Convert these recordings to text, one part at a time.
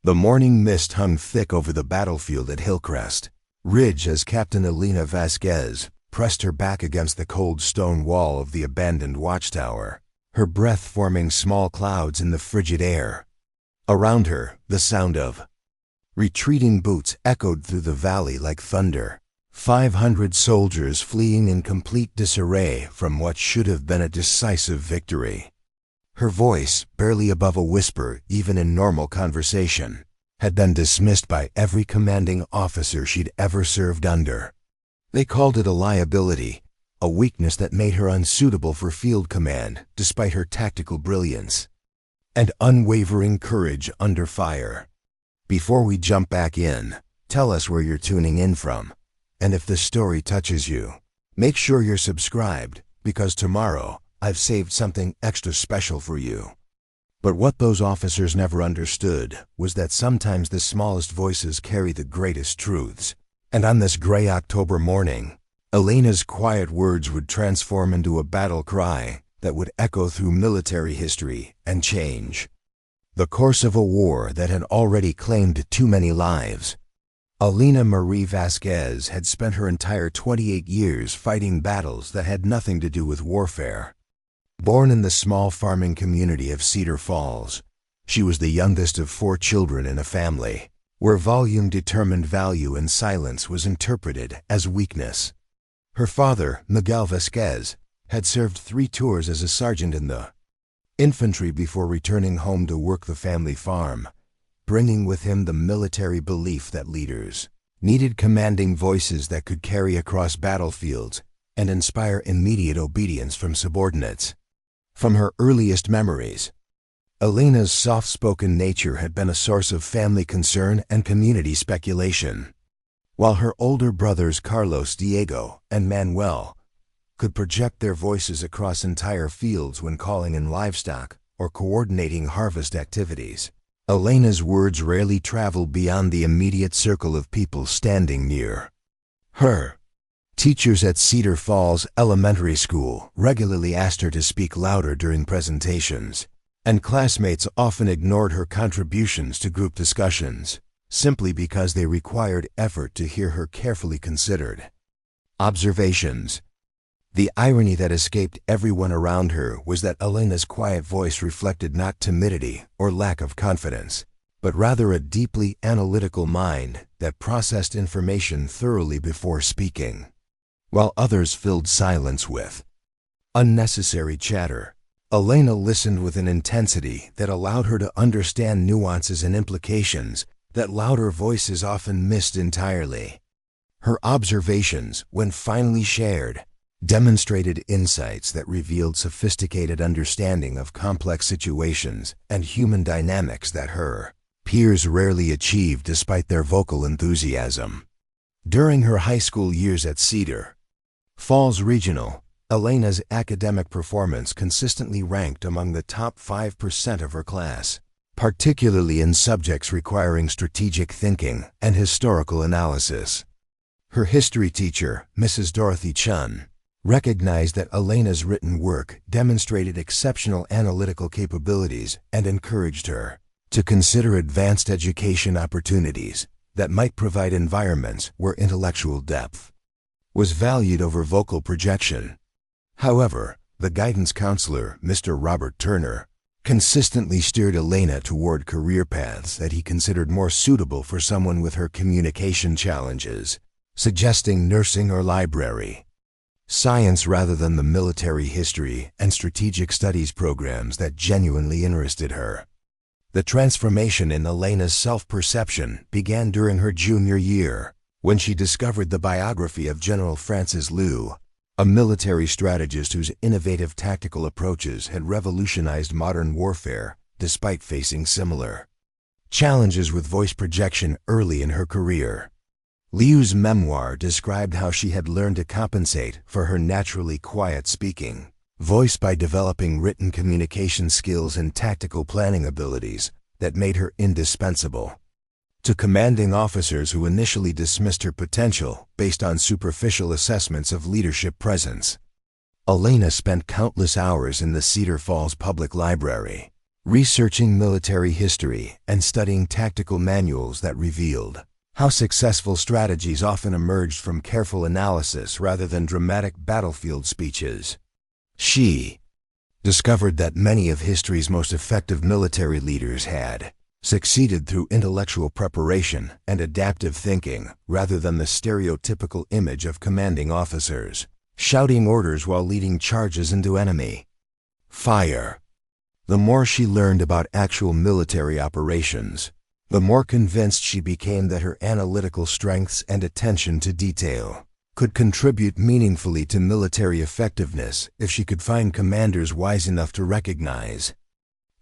The morning mist hung thick over the battlefield at Hillcrest Ridge as Captain Elena Vasquez pressed her back against the cold stone wall of the abandoned watchtower, her breath forming small clouds in the frigid air. Around her, the sound of retreating boots echoed through the valley like thunder. 500 soldiers fleeing in complete disarray from what should have been a decisive victory. Her voice, barely above a whisper even in normal conversation, had been dismissed by every commanding officer she'd ever served under. They called it a liability, a weakness that made her unsuitable for field command despite her tactical brilliance and unwavering courage under fire. Before we jump back in, tell us where you're tuning in from, and if the story touches you, make sure you're subscribed, because tomorrow I've saved something extra special for you. But what those officers never understood was that sometimes the smallest voices carry the greatest truths. And on this gray October morning, Elena's quiet words would transform into a battle cry that would echo through military history and change the course of a war that had already claimed too many lives. Elena Marie Vasquez had spent her entire 28 years fighting battles that had nothing to do with warfare. Born in the small farming community of Cedar Falls, she was the youngest of 4 children in a family where volume determined value and silence was interpreted as weakness. Her father, Miguel Vasquez, had served 3 tours as a sergeant in the infantry before returning home to work the family farm, bringing with him the military belief that leaders needed commanding voices that could carry across battlefields and inspire immediate obedience from subordinates. From her earliest memories, Elena's soft-spoken nature had been a source of family concern and community speculation, while her older brothers Carlos, Diego, and Manuel could project their voices across entire fields when calling in livestock or coordinating harvest activities. Elena's words rarely traveled beyond the immediate circle of people standing near her. Teachers at Cedar Falls Elementary School regularly asked her to speak louder during presentations, and classmates often ignored her contributions to group discussions, simply because they required effort to hear her carefully considered observations. The irony that escaped everyone around her was that Elena's quiet voice reflected not timidity or lack of confidence, but rather a deeply analytical mind that processed information thoroughly before speaking. While others filled silence with unnecessary chatter, Elena listened with an intensity that allowed her to understand nuances and implications that louder voices often missed entirely. Her observations, when finally shared, demonstrated insights that revealed sophisticated understanding of complex situations and human dynamics that her peers rarely achieved despite their vocal enthusiasm. During her high school years at Cedar Falls Regional, Elena's academic performance consistently ranked among the top 5% of her class, particularly in subjects requiring strategic thinking and historical analysis. Her history teacher, Mrs. Dorothy Chun, recognized that Elena's written work demonstrated exceptional analytical capabilities and encouraged her to consider advanced education opportunities that might provide environments where intellectual depth was valued over vocal projection. However, the guidance counselor, Mr. Robert Turner, consistently steered Elena toward career paths that he considered more suitable for someone with her communication challenges, suggesting nursing or library science rather than the military history and strategic studies programs that genuinely interested her. The transformation in Elena's self-perception began during her junior year, when she discovered the biography of General Francis Liu, a military strategist whose innovative tactical approaches had revolutionized modern warfare despite facing similar challenges with voice projection early in her career. Liu's memoir described how she had learned to compensate for her naturally quiet speaking voice by developing written communication skills and tactical planning abilities that made her indispensable to commanding officers who initially dismissed her potential based on superficial assessments of leadership presence. Elena spent countless hours in the Cedar Falls Public Library, researching military history and studying tactical manuals that revealed how successful strategies often emerged from careful analysis rather than dramatic battlefield speeches. She discovered that many of history's most effective military leaders had succeeded through intellectual preparation and adaptive thinking rather than the stereotypical image of commanding officers shouting orders while leading charges into enemy fire. The more she learned about actual military operations, the more convinced she became that her analytical strengths and attention to detail could contribute meaningfully to military effectiveness if she could find commanders wise enough to recognize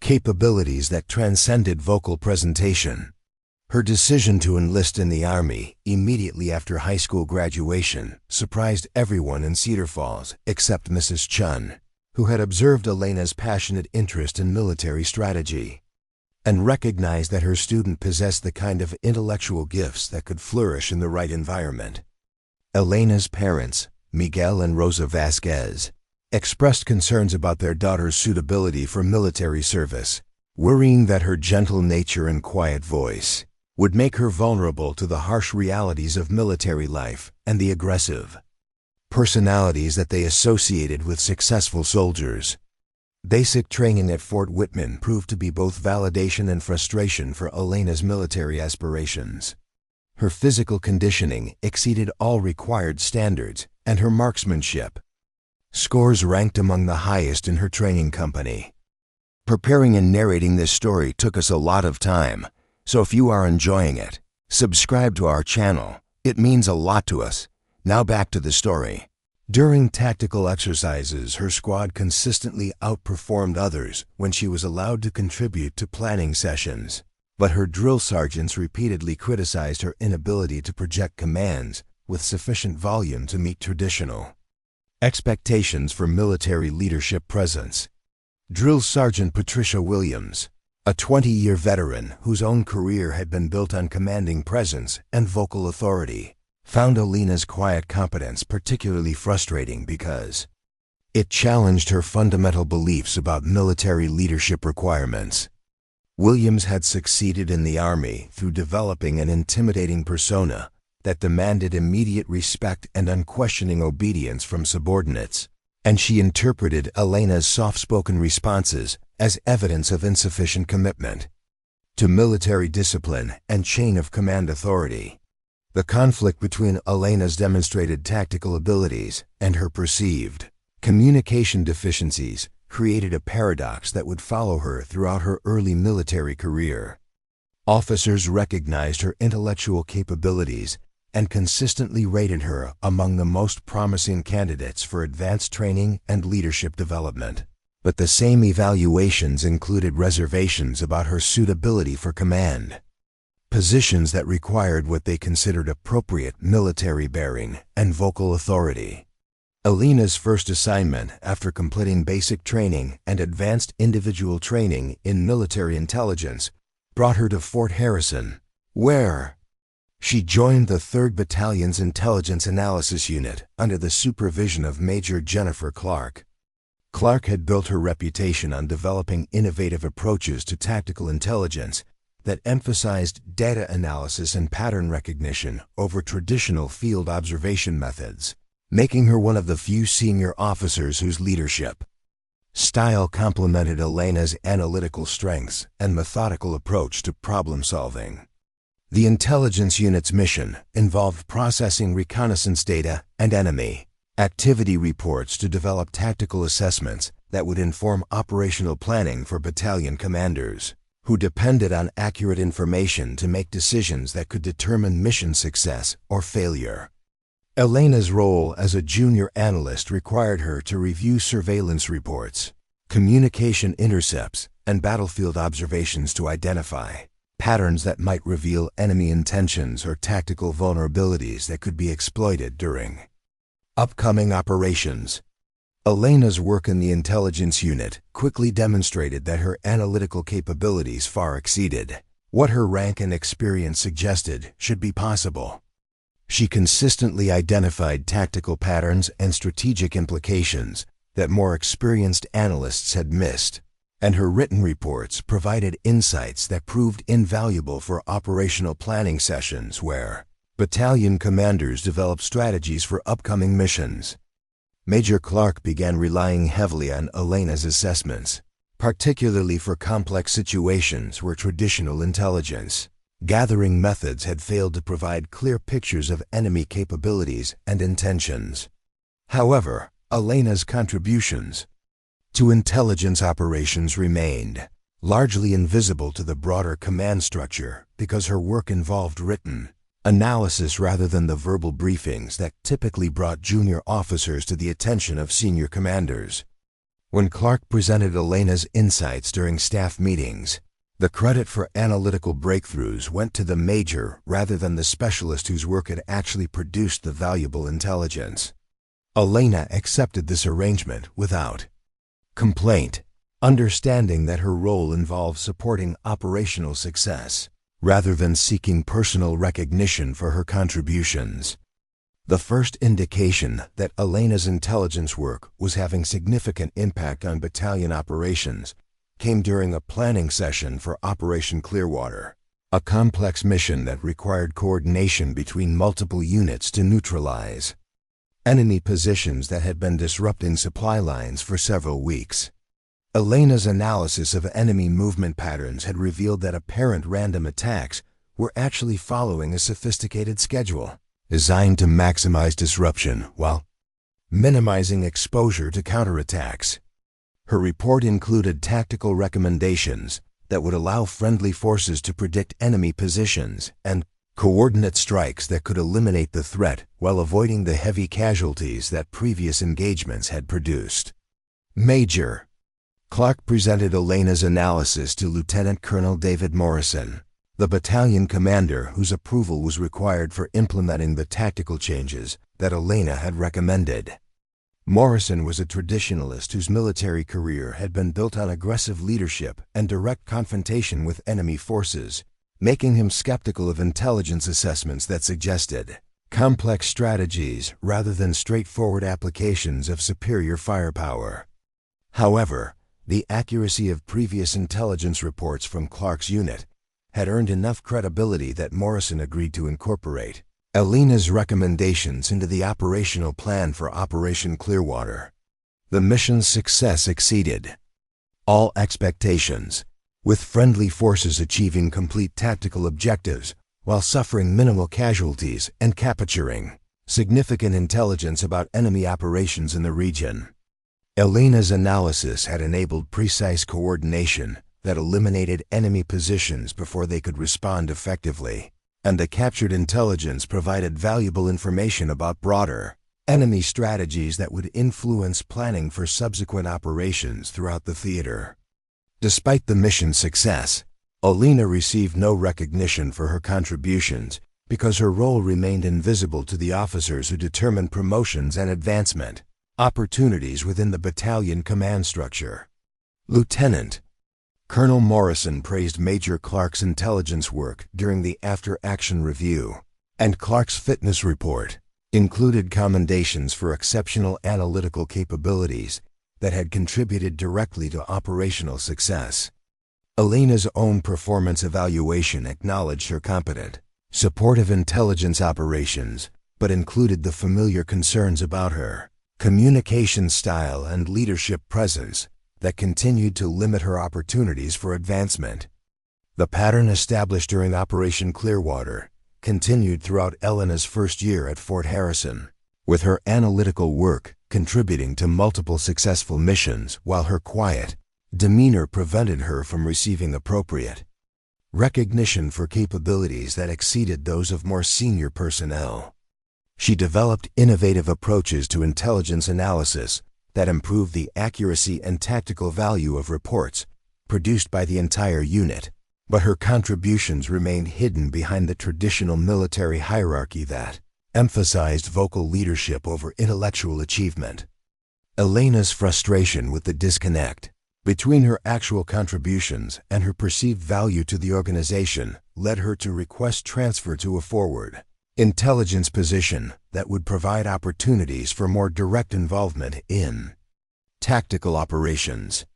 capabilities that transcended vocal presentation. Her decision to enlist in the Army immediately after high school graduation surprised everyone in Cedar Falls except Mrs. Chun, who had observed Elena's passionate interest in military strategy and recognized that her student possessed the kind of intellectual gifts that could flourish in the right environment. Elena's parents, Miguel and Rosa Vasquez, expressed concerns about their daughter's suitability for military service, worrying that her gentle nature and quiet voice would make her vulnerable to the harsh realities of military life and the aggressive personalities that they associated with successful soldiers. Basic training at Fort Whitman proved to be both validation and frustration for Elena's military aspirations. Her physical conditioning exceeded all required standards, and her marksmanship scores ranked among the highest in her training company. Preparing and narrating this story took us a lot of time, so if you are enjoying it, subscribe to our channel. It means a lot to us. Now back to the story. During tactical exercises, her squad consistently outperformed others when she was allowed to contribute to planning sessions, but her drill sergeants repeatedly criticized her inability to project commands with sufficient volume to meet traditional expectations for military leadership presence. Drill Sergeant Patricia Williams, a 20-year veteran whose own career had been built on commanding presence and vocal authority, found Elena's quiet competence particularly frustrating because it challenged her fundamental beliefs about military leadership requirements. Williams had succeeded in the Army through developing an intimidating persona that demanded immediate respect and unquestioning obedience from subordinates, and she interpreted Elena's soft-spoken responses as evidence of insufficient commitment to military discipline and chain of command authority. The conflict between Elena's demonstrated tactical abilities and her perceived communication deficiencies created a paradox that would follow her throughout her early military career. Officers recognized her intellectual capabilities and consistently rated her among the most promising candidates for advanced training and leadership development. But the same evaluations included reservations about her suitability for command positions that required what they considered appropriate military bearing and vocal authority. Elena's first assignment after completing basic training and advanced individual training in military intelligence brought her to Fort Harrison, where she joined the 3rd Battalion's Intelligence Analysis Unit under the supervision of Major Jennifer Clark. Clark had built her reputation on developing innovative approaches to tactical intelligence that emphasized data analysis and pattern recognition over traditional field observation methods, making her one of the few senior officers whose leadership style complemented Elena's analytical strengths and methodical approach to problem-solving. The intelligence unit's mission involved processing reconnaissance data and enemy activity reports to develop tactical assessments that would inform operational planning for battalion commanders, who depended on accurate information to make decisions that could determine mission success or failure. Elena's role as a junior analyst required her to review surveillance reports, communication intercepts, and battlefield observations to identify patterns that might reveal enemy intentions or tactical vulnerabilities that could be exploited during upcoming operations. Elena's work in the intelligence unit quickly demonstrated that her analytical capabilities far exceeded what her rank and experience suggested should be possible. She consistently identified tactical patterns and strategic implications that more experienced analysts had missed, and her written reports provided insights that proved invaluable for operational planning sessions where battalion commanders developed strategies for upcoming missions. Major Clark began relying heavily on Elena's assessments, particularly for complex situations where traditional intelligence gathering methods had failed to provide clear pictures of enemy capabilities and intentions. However, Elena's contributions to intelligence operations remained largely invisible to the broader command structure because her work involved written analysis rather than the verbal briefings that typically brought junior officers to the attention of senior commanders. When Clark presented Elena's insights during staff meetings, the credit for analytical breakthroughs went to the major rather than the specialist whose work had actually produced the valuable intelligence. Elena accepted this arrangement without complaint, understanding that her role involved supporting operational success rather than seeking personal recognition for her contributions. The first indication that Elena's intelligence work was having significant impact on battalion operations came during a planning session for Operation Clearwater, a complex mission that required coordination between multiple units to neutralize enemy positions that had been disrupting supply lines for several weeks. Elena's analysis of enemy movement patterns had revealed that apparent random attacks were actually following a sophisticated schedule designed to maximize disruption while minimizing exposure to counterattacks. Her report included tactical recommendations that would allow friendly forces to predict enemy positions and coordinate strikes that could eliminate the threat while avoiding the heavy casualties that previous engagements had produced. Major Clark presented Elena's analysis to Lieutenant Colonel David Morrison, the battalion commander whose approval was required for implementing the tactical changes that Elena had recommended. Morrison was a traditionalist whose military career had been built on aggressive leadership and direct confrontation with enemy forces, making him skeptical of intelligence assessments that suggested complex strategies rather than straightforward applications of superior firepower. However, the accuracy of previous intelligence reports from Clark's unit had earned enough credibility that Morrison agreed to incorporate Elena's recommendations into the operational plan for Operation Clearwater. The mission's success exceeded all expectations, with friendly forces achieving complete tactical objectives while suffering minimal casualties and capturing significant intelligence about enemy operations in the region. Elena's analysis had enabled precise coordination that eliminated enemy positions before they could respond effectively, and the captured intelligence provided valuable information about broader enemy strategies that would influence planning for subsequent operations throughout the theater. Despite the mission's success, Elena received no recognition for her contributions because her role remained invisible to the officers who determined promotions and advancement opportunities within the battalion command structure. Lieutenant Colonel Morrison praised Major Clark's intelligence work during the after-action review, and Clark's fitness report included commendations for exceptional analytical capabilities that had contributed directly to operational success. Elena's own performance evaluation acknowledged her competent, supportive intelligence operations, but included the familiar concerns about her communication style and leadership presence that continued to limit her opportunities for advancement. The pattern established during Operation Clearwater continued throughout Elena's first year at Fort Harrison, with her analytical work contributing to multiple successful missions while her quiet demeanor prevented her from receiving appropriate recognition for capabilities that exceeded those of more senior personnel. She developed innovative approaches to intelligence analysis that improved the accuracy and tactical value of reports produced by the entire unit, but her contributions remained hidden behind the traditional military hierarchy that emphasized vocal leadership over intellectual achievement. Elena's frustration with the disconnect between her actual contributions and her perceived value to the organization led her to request transfer to a forward intelligence position that would provide opportunities for more direct involvement in tactical operations.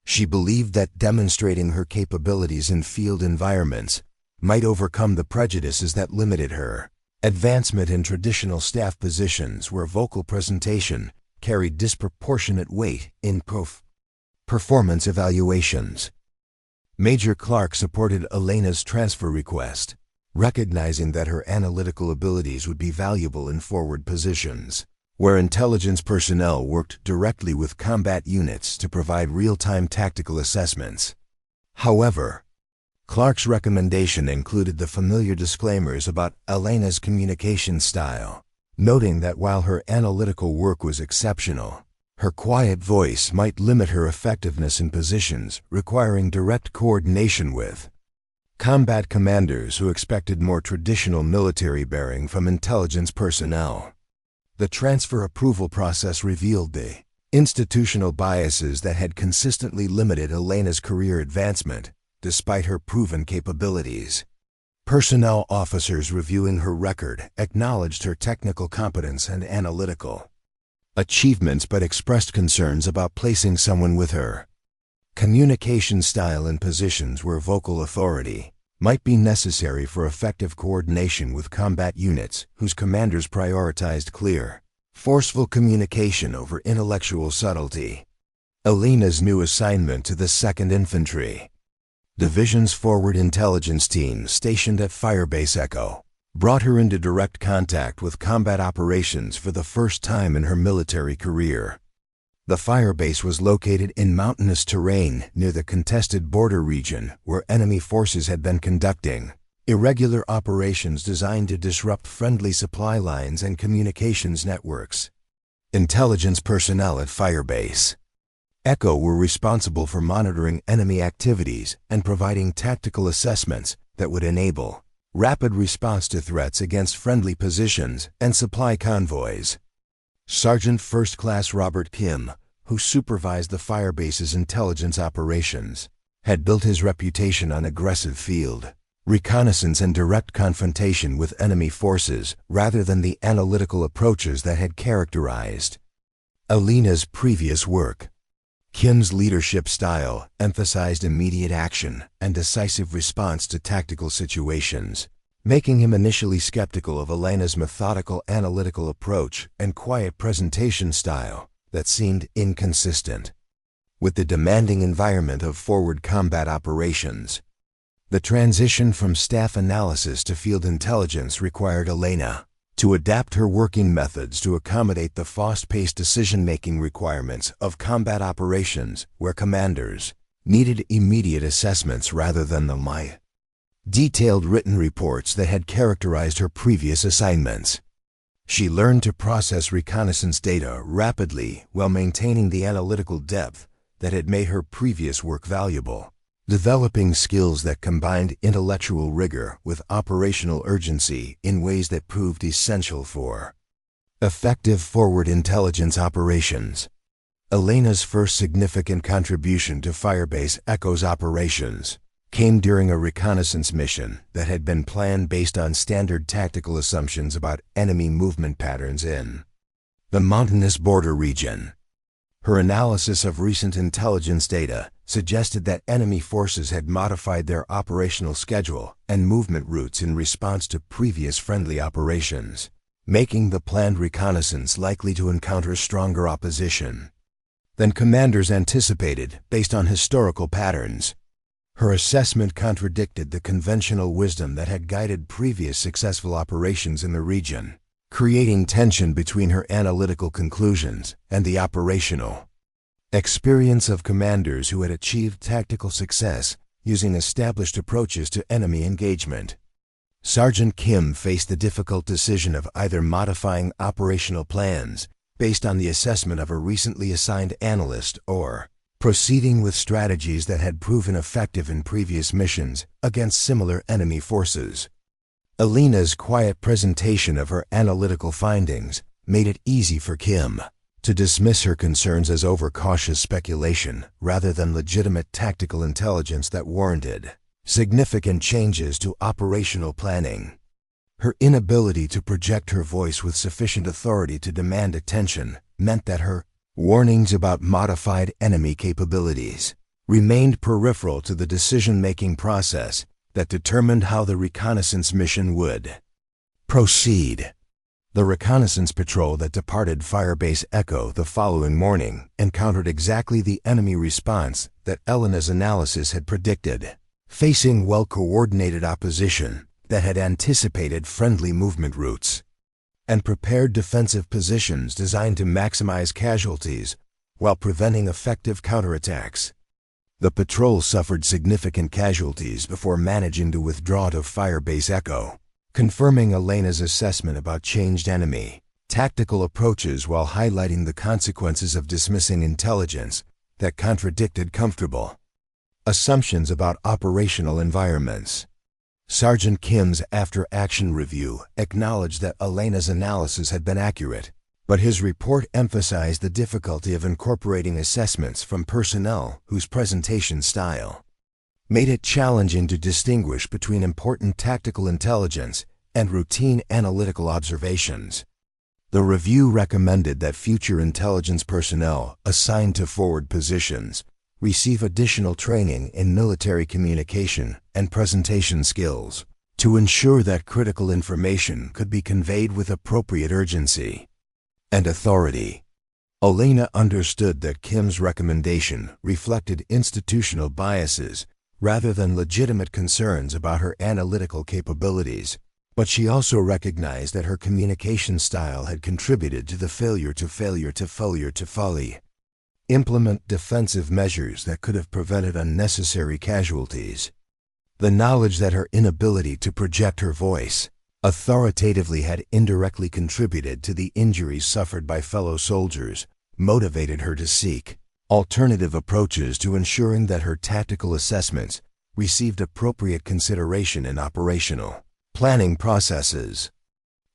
She believed that demonstrating her capabilities in field environments might overcome the prejudices that limited her advancement in traditional staff positions where vocal presentation carried disproportionate weight in performance evaluations. Major Clark supported Elena's transfer request, recognizing that her analytical abilities would be valuable in forward positions, where intelligence personnel worked directly with combat units to provide real-time tactical assessments. However, Clark's recommendation included the familiar disclaimers about Elena's communication style, noting that while her analytical work was exceptional, her quiet voice might limit her effectiveness in positions requiring direct coordination with combat commanders who expected more traditional military bearing from intelligence personnel. The transfer approval process revealed the institutional biases that had consistently limited Elena's career advancement, despite her proven capabilities. Personnel officers reviewing her record acknowledged her technical competence and analytical achievements but expressed concerns about placing someone with her communication style in positions where vocal authority might be necessary for effective coordination with combat units whose commanders prioritized clear, forceful communication over intellectual subtlety. Elena's new assignment to the 2nd Infantry Division's forward intelligence team stationed at Firebase Echo brought her into direct contact with combat operations for the first time in her military career. The firebase was located in mountainous terrain near the contested border region where enemy forces had been conducting irregular operations designed to disrupt friendly supply lines and communications networks. Intelligence personnel at Firebase Echo were responsible for monitoring enemy activities and providing tactical assessments that would enable rapid response to threats against friendly positions and supply convoys. Sergeant First Class Robert Kim, who supervised the firebase's intelligence operations, had built his reputation on aggressive field reconnaissance and direct confrontation with enemy forces rather than the analytical approaches that had characterized Elena's previous work. Kim's leadership style emphasized immediate action and decisive response to tactical situations, making him initially skeptical of Elena's methodical analytical approach and quiet presentation style that seemed inconsistent with the demanding environment of forward combat operations. The transition from staff analysis to field intelligence required Elena to adapt her working methods to accommodate the fast-paced decision-making requirements of combat operations where commanders needed immediate assessments rather than the detailed written reports that had characterized her previous assignments. She learned to process reconnaissance data rapidly while maintaining the analytical depth that had made her previous work valuable, developing skills that combined intellectual rigor with operational urgency in ways that proved essential for effective forward intelligence operations. Elena's first significant contribution to Firebase Echo's operations came during a reconnaissance mission that had been planned based on standard tactical assumptions about enemy movement patterns in the mountainous border region. Her analysis of recent intelligence data suggested that enemy forces had modified their operational schedule and movement routes in response to previous friendly operations, making the planned reconnaissance likely to encounter stronger opposition than commanders anticipated based on historical patterns. Her assessment contradicted the conventional wisdom that had guided previous successful operations in the region, creating tension between her analytical conclusions and the operational experience of commanders who had achieved tactical success using established approaches to enemy engagement. Sergeant Kim faced the difficult decision of either modifying operational plans based on the assessment of a recently assigned analyst or proceeding with strategies that had proven effective in previous missions against similar enemy forces. Elena's quiet presentation of her analytical findings made it easy for Kim to dismiss her concerns as overcautious speculation rather than legitimate tactical intelligence that warranted significant changes to operational planning. Her inability to project her voice with sufficient authority to demand attention meant that her warnings about modified enemy capabilities remained peripheral to the decision-making process that determined how the reconnaissance mission would proceed. The reconnaissance patrol that departed Firebase Echo the following morning encountered exactly the enemy response that Elena's analysis had predicted, facing well-coordinated opposition that had anticipated friendly movement routes and prepared defensive positions designed to maximize casualties while preventing effective counterattacks. The patrol suffered significant casualties before managing to withdraw to Firebase Echo, confirming Elena's assessment about changed enemy tactical approaches while highlighting the consequences of dismissing intelligence that contradicted comfortable assumptions about operational environments. Sergeant Kim's after-action review acknowledged that Elena's analysis had been accurate, but his report emphasized the difficulty of incorporating assessments from personnel whose presentation style made it challenging to distinguish between important tactical intelligence and routine analytical observations. The review recommended that future intelligence personnel assigned to forward positions receive additional training in military communication and presentation skills to ensure that critical information could be conveyed with appropriate urgency and authority. Elena understood that Kim's recommendation reflected institutional biases rather than legitimate concerns about her analytical capabilities, but she also recognized that her communication style had contributed to the failure to fully implement defensive measures that could have prevented unnecessary casualties. The knowledge that her inability to project her voice authoritatively had indirectly contributed to the injuries suffered by fellow soldiers motivated her to seek alternative approaches to ensuring that her tactical assessments received appropriate consideration in operational planning processes.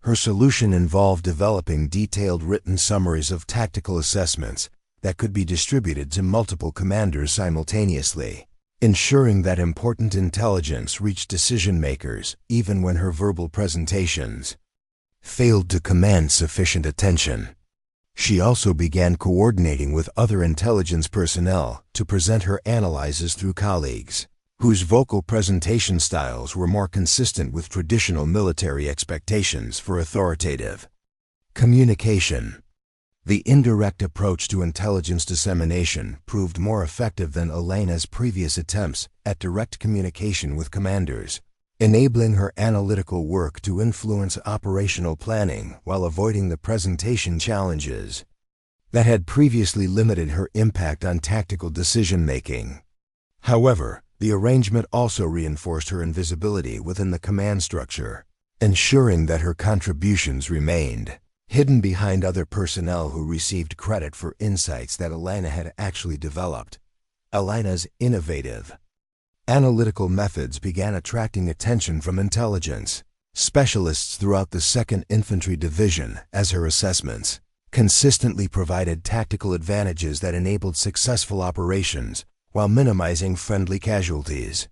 Her solution involved developing detailed written summaries of tactical assessments that could be distributed to multiple commanders simultaneously, ensuring that important intelligence reached decision-makers even when her verbal presentations failed to command sufficient attention. She also began coordinating with other intelligence personnel to present her analyses through colleagues whose vocal presentation styles were more consistent with traditional military expectations for authoritative communication. The indirect approach to intelligence dissemination proved more effective than Elena's previous attempts at direct communication with commanders, enabling her analytical work to influence operational planning while avoiding the presentation challenges that had previously limited her impact on tactical decision-making. However, the arrangement also reinforced her invisibility within the command structure, ensuring that her contributions remained hidden behind other personnel who received credit for insights that Elena had actually developed. Elena's innovative analytical methods began attracting attention from intelligence specialists throughout the 2nd Infantry Division as her assessments consistently provided tactical advantages that enabled successful operations while minimizing friendly casualties.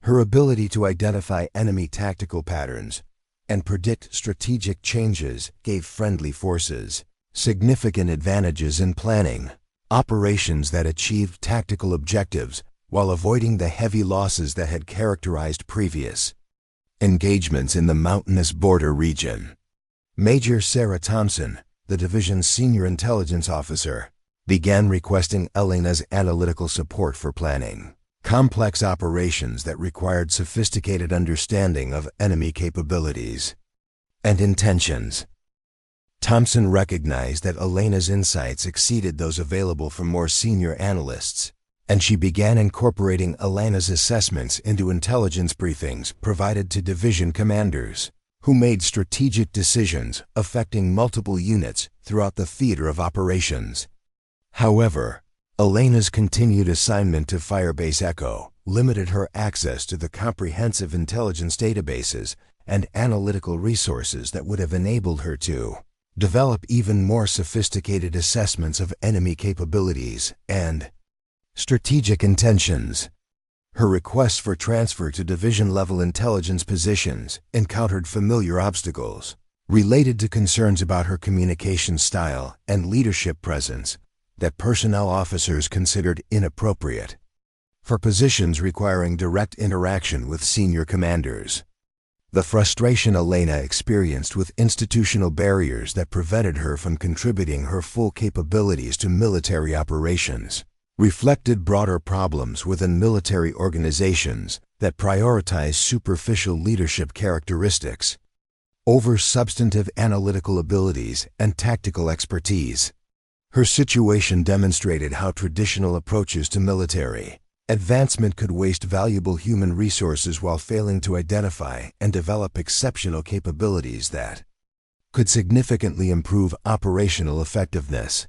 Her ability to identify enemy tactical patterns and predict strategic changes gave friendly forces significant advantages in planning operations that achieved tactical objectives while avoiding the heavy losses that had characterized previous engagements in the mountainous border region. Major Sarah Thompson, the division's senior intelligence officer, began requesting Elena's analytical support for planning complex operations that required sophisticated understanding of enemy capabilities and intentions. Thompson recognized that Elena's insights exceeded those available from more senior analysts, and she began incorporating Elena's assessments into intelligence briefings provided to division commanders, who made strategic decisions affecting multiple units throughout the theater of operations. However, Elena's continued assignment to Firebase Echo limited her access to the comprehensive intelligence databases and analytical resources that would have enabled her to develop even more sophisticated assessments of enemy capabilities and strategic intentions. Her requests for transfer to division-level intelligence positions encountered familiar obstacles related to concerns about her communication style and leadership presence that personnel officers considered inappropriate. for positions requiring direct interaction with senior commanders. The frustration Elena experienced with institutional barriers that prevented her from contributing her full capabilities to military operations reflected broader problems within military organizations that prioritize superficial leadership characteristics over substantive analytical abilities and tactical expertise. Her situation demonstrated how traditional approaches to military advancement could waste valuable human resources while failing to identify and develop exceptional capabilities that could significantly improve operational effectiveness.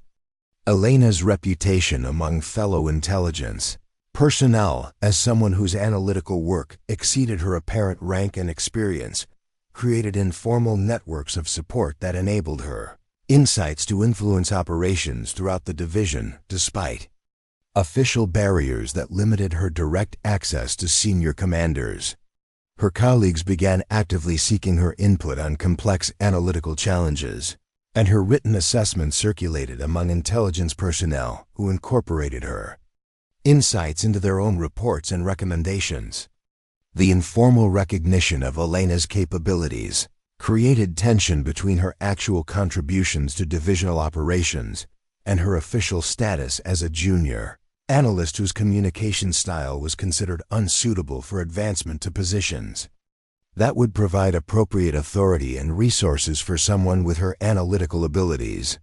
Elena's reputation among fellow intelligence personnel as someone whose analytical work exceeded her apparent rank and experience created informal networks of support that enabled her insights to influence operations throughout the division despite official barriers that limited her direct access to senior commanders. Her colleagues began actively seeking her input on complex analytical challenges, and her written assessments circulated among intelligence personnel who incorporated her insights into their own reports and recommendations. The informal recognition of Elena's capabilities created tension between her actual contributions to divisional operations and her official status as a junior analyst whose communication style was considered unsuitable for advancement to positions that would provide appropriate authority and resources for someone with her analytical abilities.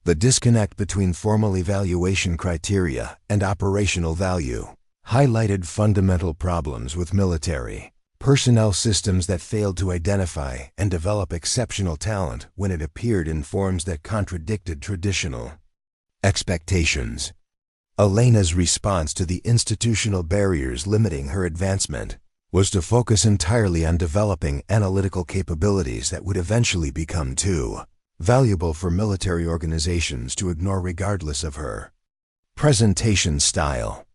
The disconnect between formal evaluation criteria and operational value highlighted fundamental problems with military personnel systems that failed to identify and develop exceptional talent when it appeared in forms that contradicted traditional expectations. Elena's response to the institutional barriers limiting her advancement was to focus entirely on developing analytical capabilities that would eventually become too valuable for military organizations to ignore regardless of her presentation style.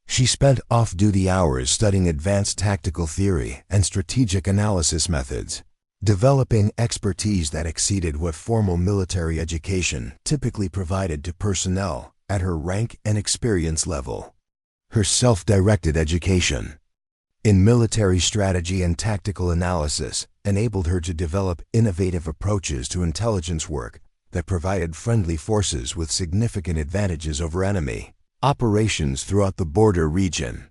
She spent off-duty hours studying advanced tactical theory and strategic analysis methods, developing expertise that exceeded what formal military education typically provided to personnel at her rank and experience level. Her self-directed education in military strategy and tactical analysis enabled her to develop innovative approaches to intelligence work that provided friendly forces with significant advantages over enemy operations throughout the border region.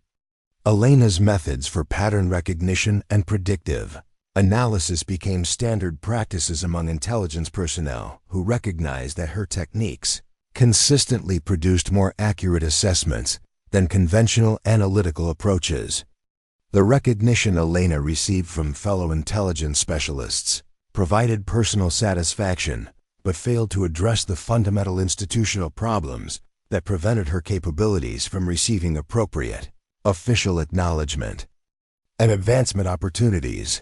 Elena's methods for pattern recognition and predictive analysis became standard practices among intelligence personnel who recognized that her techniques consistently produced more accurate assessments than conventional analytical approaches. The recognition Elena received from fellow intelligence specialists provided personal satisfaction, but failed to address the fundamental institutional problems that prevented her capabilities from receiving appropriate official acknowledgement and advancement opportunities.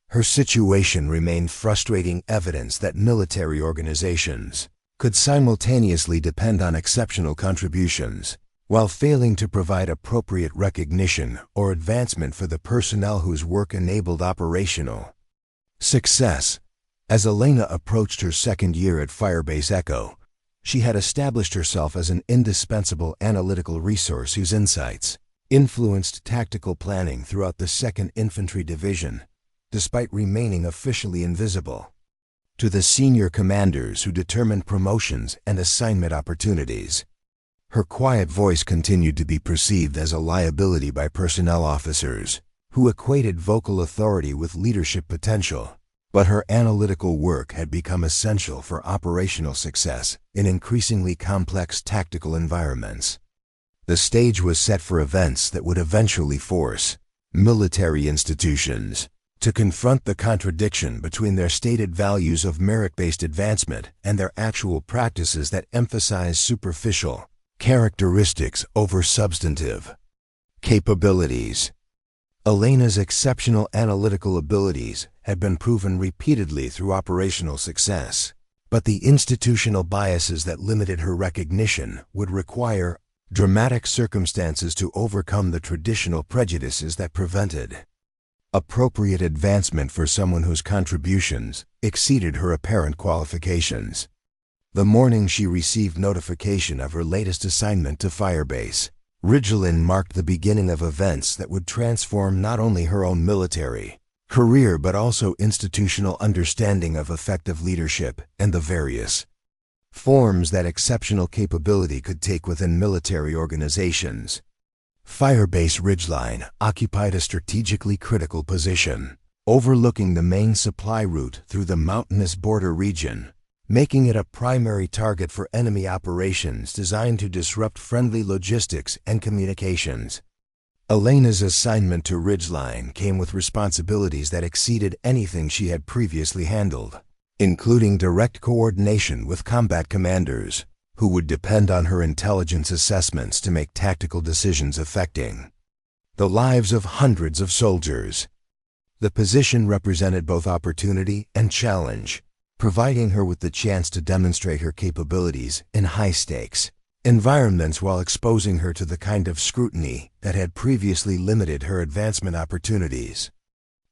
Her situation remained frustrating evidence that military organizations could simultaneously depend on exceptional contributions while failing to provide appropriate recognition or advancement for the personnel whose work enabled operational success. As Elena approached her second year at Firebase Echo, she had established herself as an indispensable analytical resource whose insights influenced tactical planning throughout the 2nd Infantry Division, despite remaining officially invisible to the senior commanders who determined promotions and assignment opportunities. Her quiet voice continued to be perceived as a liability by personnel officers who equated vocal authority with leadership potential, but her analytical work had become essential for operational success in increasingly complex tactical environments. The stage was set for events that would eventually force military institutions to confront the contradiction between their stated values of merit-based advancement and their actual practices that emphasize superficial characteristics over substantive capabilities. Elena's exceptional analytical abilities had been proven repeatedly through operational success, but the institutional biases that limited her recognition would require dramatic circumstances to overcome the traditional prejudices that prevented appropriate advancement for someone whose contributions exceeded her apparent qualifications. The morning she received notification of her latest assignment to Firebase, Ridgeline marked the beginning of events that would transform not only her own military career but also institutional understanding of effective leadership and the various forms that exceptional capability could take within military organizations. Firebase Ridgeline occupied a strategically critical position, overlooking the main supply route through the mountainous border region, making it a primary target for enemy operations designed to disrupt friendly logistics and communications. Elena's assignment to Ridgeline came with responsibilities that exceeded anything she had previously handled, including direct coordination with combat commanders, who would depend on her intelligence assessments to make tactical decisions affecting the lives of hundreds of soldiers. The position represented both opportunity and challenge, providing her with the chance to demonstrate her capabilities in high-stakes environments while exposing her to the kind of scrutiny that had previously limited her advancement opportunities.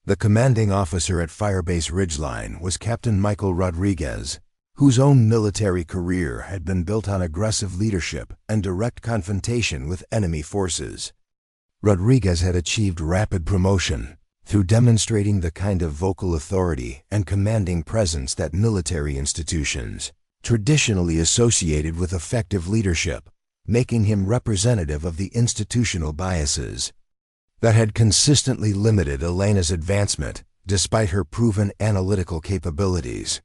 The commanding officer at Firebase Ridgeline was Captain Michael Rodriguez, whose own military career had been built on aggressive leadership and direct confrontation with enemy forces. Rodriguez had achieved rapid promotion through demonstrating the kind of vocal authority and commanding presence that military institutions traditionally associated with effective leadership, making him representative of the institutional biases that had consistently limited Elena's advancement despite her proven analytical capabilities.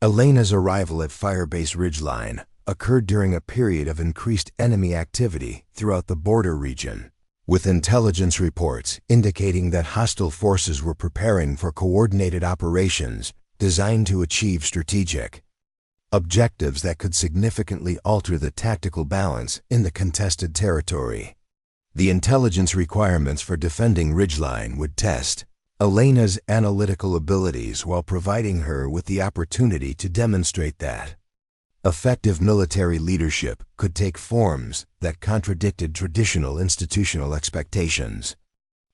Elena's arrival at Firebase Ridgeline occurred during a period of increased enemy activity throughout the border region, with intelligence reports indicating that hostile forces were preparing for coordinated operations designed to achieve strategic objectives that could significantly alter the tactical balance in the contested territory. The intelligence requirements for defending Ridgeline would test Elena's analytical abilities while providing her with the opportunity to demonstrate that effective military leadership could take forms that contradicted traditional institutional expectations.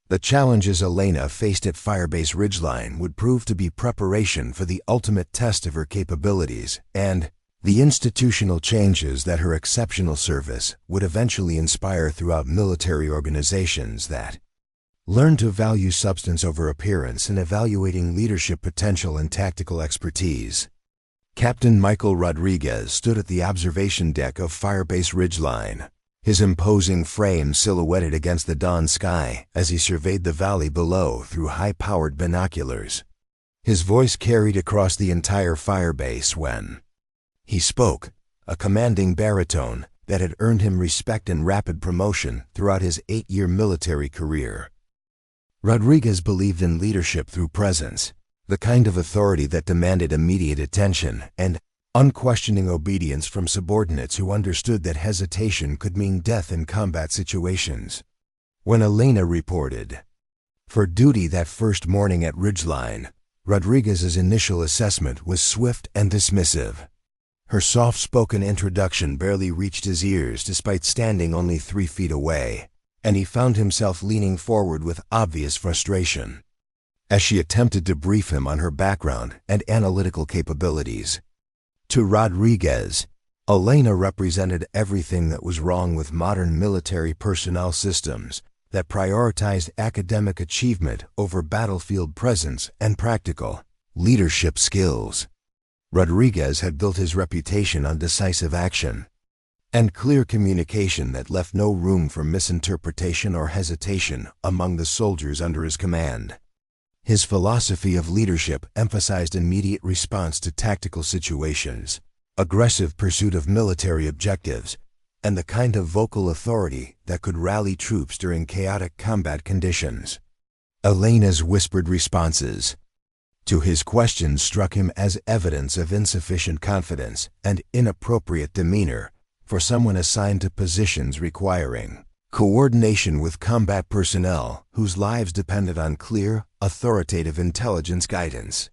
The challenges Elena faced at Firebase Ridgeline would prove to be preparation for the ultimate test of her capabilities and the institutional changes that her exceptional service would eventually inspire throughout military organizations that learn to value substance over appearance in evaluating leadership potential and tactical expertise. Captain Michael Rodriguez stood at the observation deck of Firebase Ridgeline, his imposing frame silhouetted against the dawn sky as he surveyed the valley below through high-powered binoculars. His voice carried across the entire firebase when he spoke, a commanding baritone that had earned him respect and rapid promotion throughout his 8-year military career. Rodriguez believed in leadership through presence, the kind of authority that demanded immediate attention and unquestioning obedience from subordinates who understood that hesitation could mean death in combat situations. When Elena reported for duty that first morning at Ridgeline, Rodriguez's initial assessment was swift and dismissive. Her soft-spoken introduction barely reached his ears despite standing only 3 feet away, and he found himself leaning forward with obvious frustration as she attempted to brief him on her background and analytical capabilities. To Rodriguez, Elena represented everything that was wrong with modern military personnel systems that prioritized academic achievement over battlefield presence and practical leadership skills. Rodriguez had built his reputation on decisive action and clear communication that left no room for misinterpretation or hesitation among the soldiers under his command. His philosophy of leadership emphasized immediate response to tactical situations, aggressive pursuit of military objectives, and the kind of vocal authority that could rally troops during chaotic combat conditions. Elena's whispered responses to his questions struck him as evidence of insufficient confidence and inappropriate demeanor for someone assigned to positions requiring coordination with combat personnel whose lives depended on clear, authoritative intelligence guidance.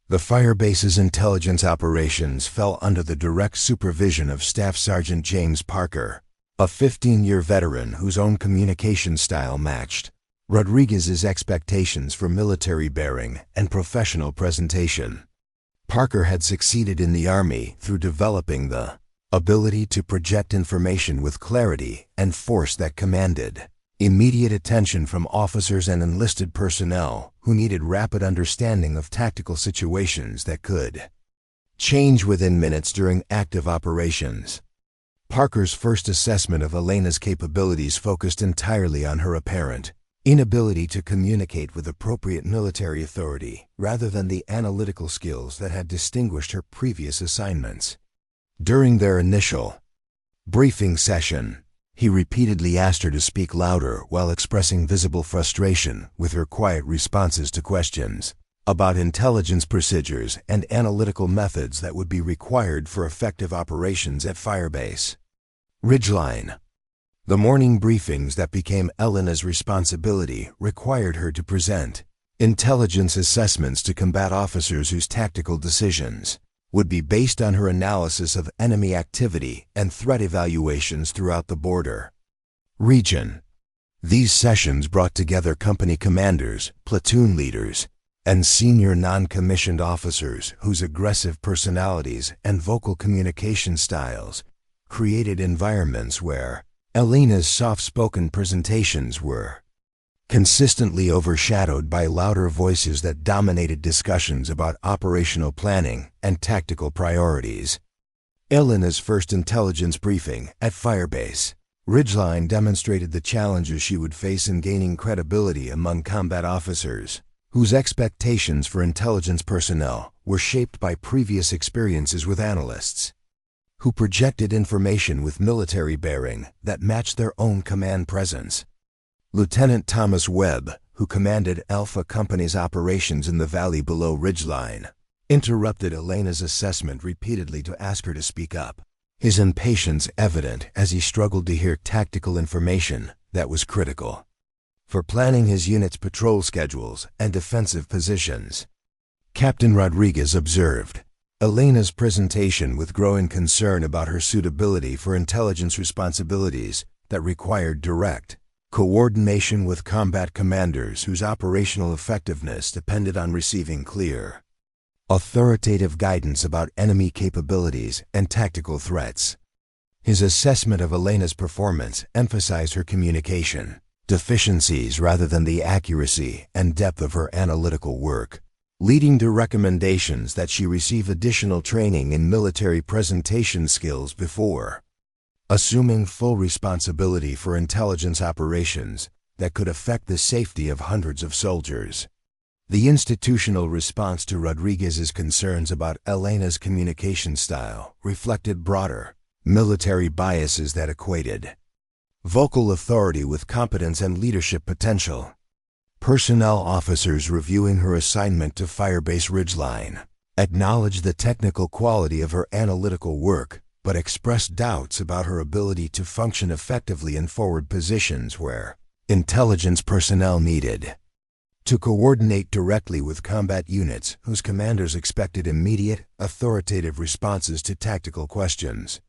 The Firebase's intelligence operations fell under the direct supervision of Staff Sergeant James Parker, a 15-year veteran whose own communication style matched Rodriguez's expectations for military bearing and professional presentation. Parker had succeeded in the Army through developing the ability to project information with clarity and force that commanded immediate attention from officers and enlisted personnel who needed rapid understanding of tactical situations that could change within minutes during active operations. Parker's first assessment of Elena's capabilities focused entirely on her apparent inability to communicate with appropriate military authority rather than the analytical skills that had distinguished her previous assignments. During their initial briefing session, he repeatedly asked her to speak louder while expressing visible frustration with her quiet responses to questions about intelligence procedures and analytical methods that would be required for effective operations at Firebase Ridgeline. The morning briefings that became Elena's responsibility required her to present intelligence assessments to combat officers whose tactical decisions would be based on her analysis of enemy activity and threat evaluations throughout the border region. These sessions brought together company commanders, platoon leaders, and senior non-commissioned officers whose aggressive personalities and vocal communication styles created environments where Elena's soft-spoken presentations were consistently overshadowed by louder voices that dominated discussions about operational planning and tactical priorities. Elena's first intelligence briefing at Firebase Ridgeline demonstrated the challenges she would face in gaining credibility among combat officers whose expectations for intelligence personnel were shaped by previous experiences with analysts who projected information with military bearing that matched their own command presence. Lieutenant Thomas Webb, who commanded Alpha Company's operations in the valley below Ridgeline, interrupted Elena's assessment repeatedly to ask her to speak up, his impatience evident as he struggled to hear tactical information that was critical for planning his unit's patrol schedules and defensive positions. Captain Rodriguez observed Elena's presentation with growing concern about her suitability for intelligence responsibilities that required direct coordination with combat commanders whose operational effectiveness depended on receiving clear, authoritative guidance about enemy capabilities and tactical threats. His assessment of Elena's performance emphasized her communication deficiencies rather than the accuracy and depth of her analytical work, leading to recommendations that she receive additional training in military presentation skills before assuming full responsibility for intelligence operations that could affect the safety of hundreds of soldiers. The institutional response to Rodriguez's concerns about Elena's communication style reflected broader military biases that equated vocal authority with competence and leadership potential. Personnel officers reviewing her assignment to Firebase Ridgeline acknowledged the technical quality of her analytical work, but expressed doubts about her ability to function effectively in forward positions where intelligence personnel needed to coordinate directly with combat units whose commanders expected immediate, authoritative responses to tactical questions.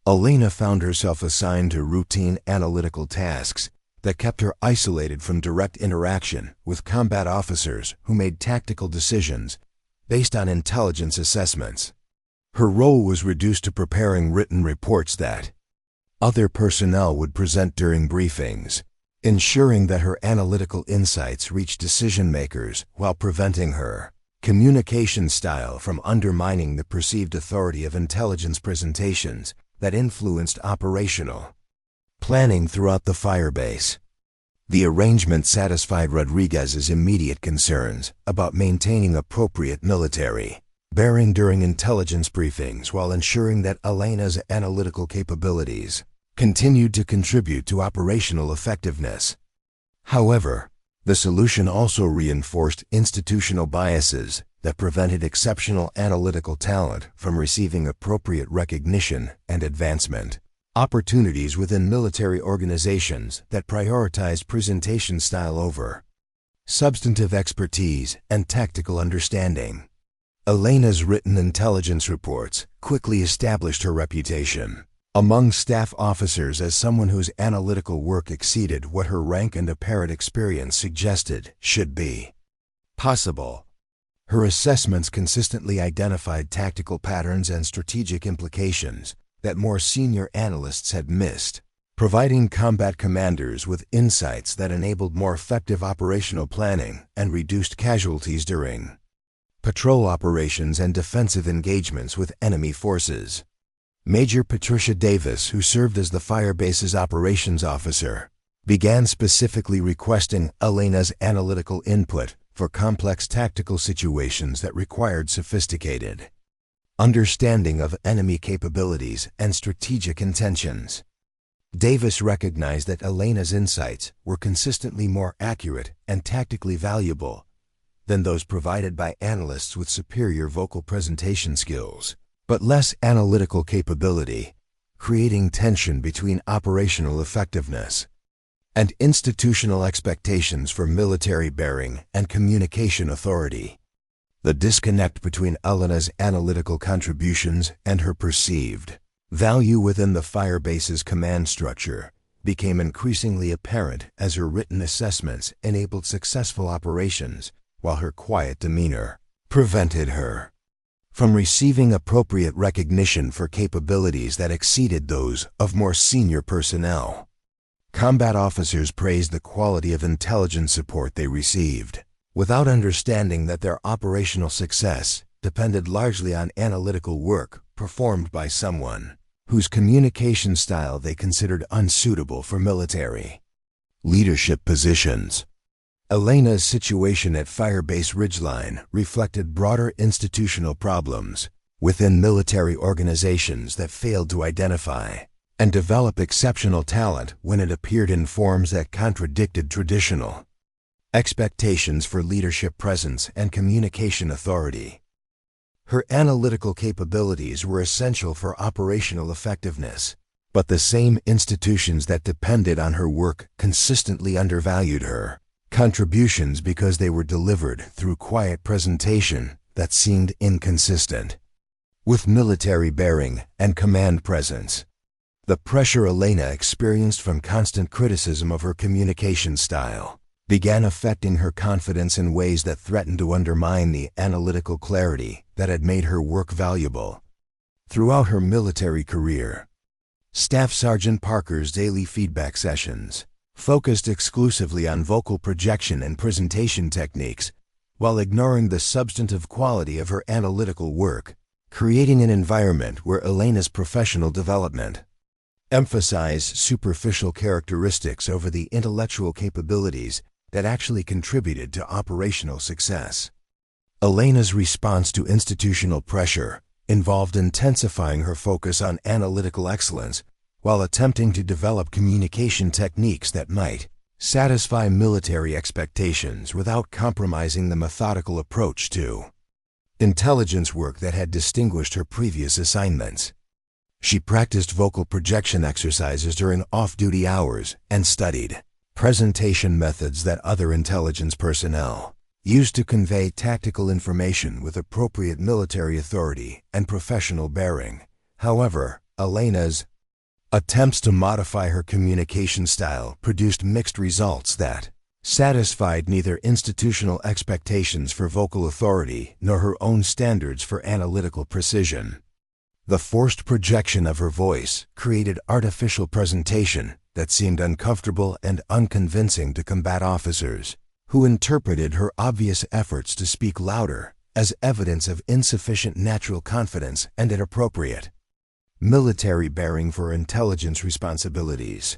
Elena found herself assigned to routine analytical tasks that kept her isolated from direct interaction with combat officers who made tactical decisions based on intelligence assessments. Her role was reduced to preparing written reports that other personnel would present during briefings, ensuring that her analytical insights reached decision-makers while preventing her communication style from undermining the perceived authority of intelligence presentations that influenced operational planning throughout the firebase. The arrangement satisfied Rodriguez's immediate concerns about maintaining appropriate military bearing during intelligence briefings while ensuring that Elena's analytical capabilities continued to contribute to operational effectiveness. However, the solution also reinforced institutional biases that prevented exceptional analytical talent from receiving appropriate recognition and advancement opportunities within military organizations that prioritized presentation style over substantive expertise and tactical understanding. Elena's written intelligence reports quickly established her reputation among staff officers as someone whose analytical work exceeded what her rank and apparent experience suggested should be possible. Her assessments consistently identified tactical patterns and strategic implications that more senior analysts had missed, providing combat commanders with insights that enabled more effective operational planning and reduced casualties during patrol operations and defensive engagements with enemy forces. Major Patricia Davis, who served as the firebase's operations officer, began specifically requesting Elena's analytical input for complex tactical situations that required sophisticated understanding of enemy capabilities and strategic intentions. Davis recognized that Elena's insights were consistently more accurate and tactically valuable than those provided by analysts with superior vocal presentation skills, but less analytical capability, creating tension between operational effectiveness and institutional expectations for military bearing and communication authority. The disconnect between Elena's analytical contributions and her perceived value within the firebase's command structure became increasingly apparent as her written assessments enabled successful operations, while her quiet demeanor prevented her from receiving appropriate recognition for capabilities that exceeded those of more senior personnel. Combat officers praised the quality of intelligence support they received, without understanding that their operational success depended largely on analytical work performed by someone whose communication style they considered unsuitable for military leadership positions. Elena's situation at Firebase Ridgeline reflected broader institutional problems within military organizations that failed to identify and develop exceptional talent when it appeared in forms that contradicted traditional expectations for leadership presence and communication authority. Her analytical capabilities were essential for operational effectiveness, but the same institutions that depended on her work consistently undervalued her contributions because they were delivered through quiet presentation that seemed inconsistent with military bearing and command presence. The pressure Elena experienced from constant criticism of her communication style began affecting her confidence in ways that threatened to undermine the analytical clarity that had made her work valuable. Throughout her military career, Staff Sergeant Parker's daily feedback sessions focused exclusively on vocal projection and presentation techniques, while ignoring the substantive quality of her analytical work, creating an environment where Elena's professional development emphasized superficial characteristics over the intellectual capabilities that actually contributed to operational success. Elena's response to institutional pressure involved intensifying her focus on analytical excellence while attempting to develop communication techniques that might satisfy military expectations without compromising the methodical approach to intelligence work that had distinguished her previous assignments. She practiced vocal projection exercises during off-duty hours and studied presentation methods that other intelligence personnel used to convey tactical information with appropriate military authority and professional bearing. However, Elena's attempts to modify her communication style produced mixed results that satisfied neither institutional expectations for vocal authority nor her own standards for analytical precision. The forced projection of her voice created artificial presentation that seemed uncomfortable and unconvincing to combat officers, who interpreted her obvious efforts to speak louder as evidence of insufficient natural confidence and inappropriate military bearing for intelligence responsibilities.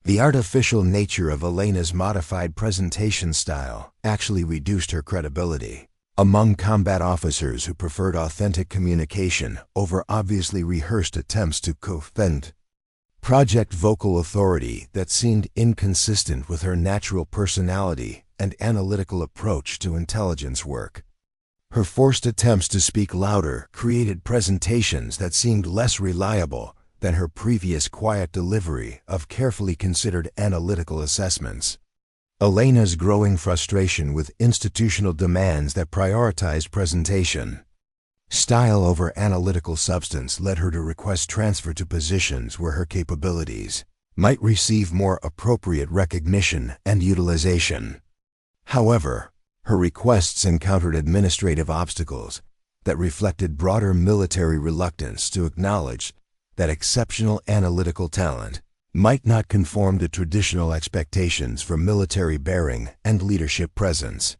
The artificial nature of Elena's modified presentation style actually reduced her credibility among combat officers who preferred authentic communication over obviously rehearsed attempts to project vocal authority that seemed inconsistent with her natural personality and analytical approach to intelligence work. Her forced attempts to speak louder created presentations that seemed less reliable than her previous quiet delivery of carefully considered analytical assessments. Elena's growing frustration with institutional demands that prioritized presentation style over analytical substance led her to request transfer to positions where her capabilities might receive more appropriate recognition and utilization. However, her requests encountered administrative obstacles that reflected broader military reluctance to acknowledge that exceptional analytical talent might not conform to traditional expectations for military bearing and leadership presence.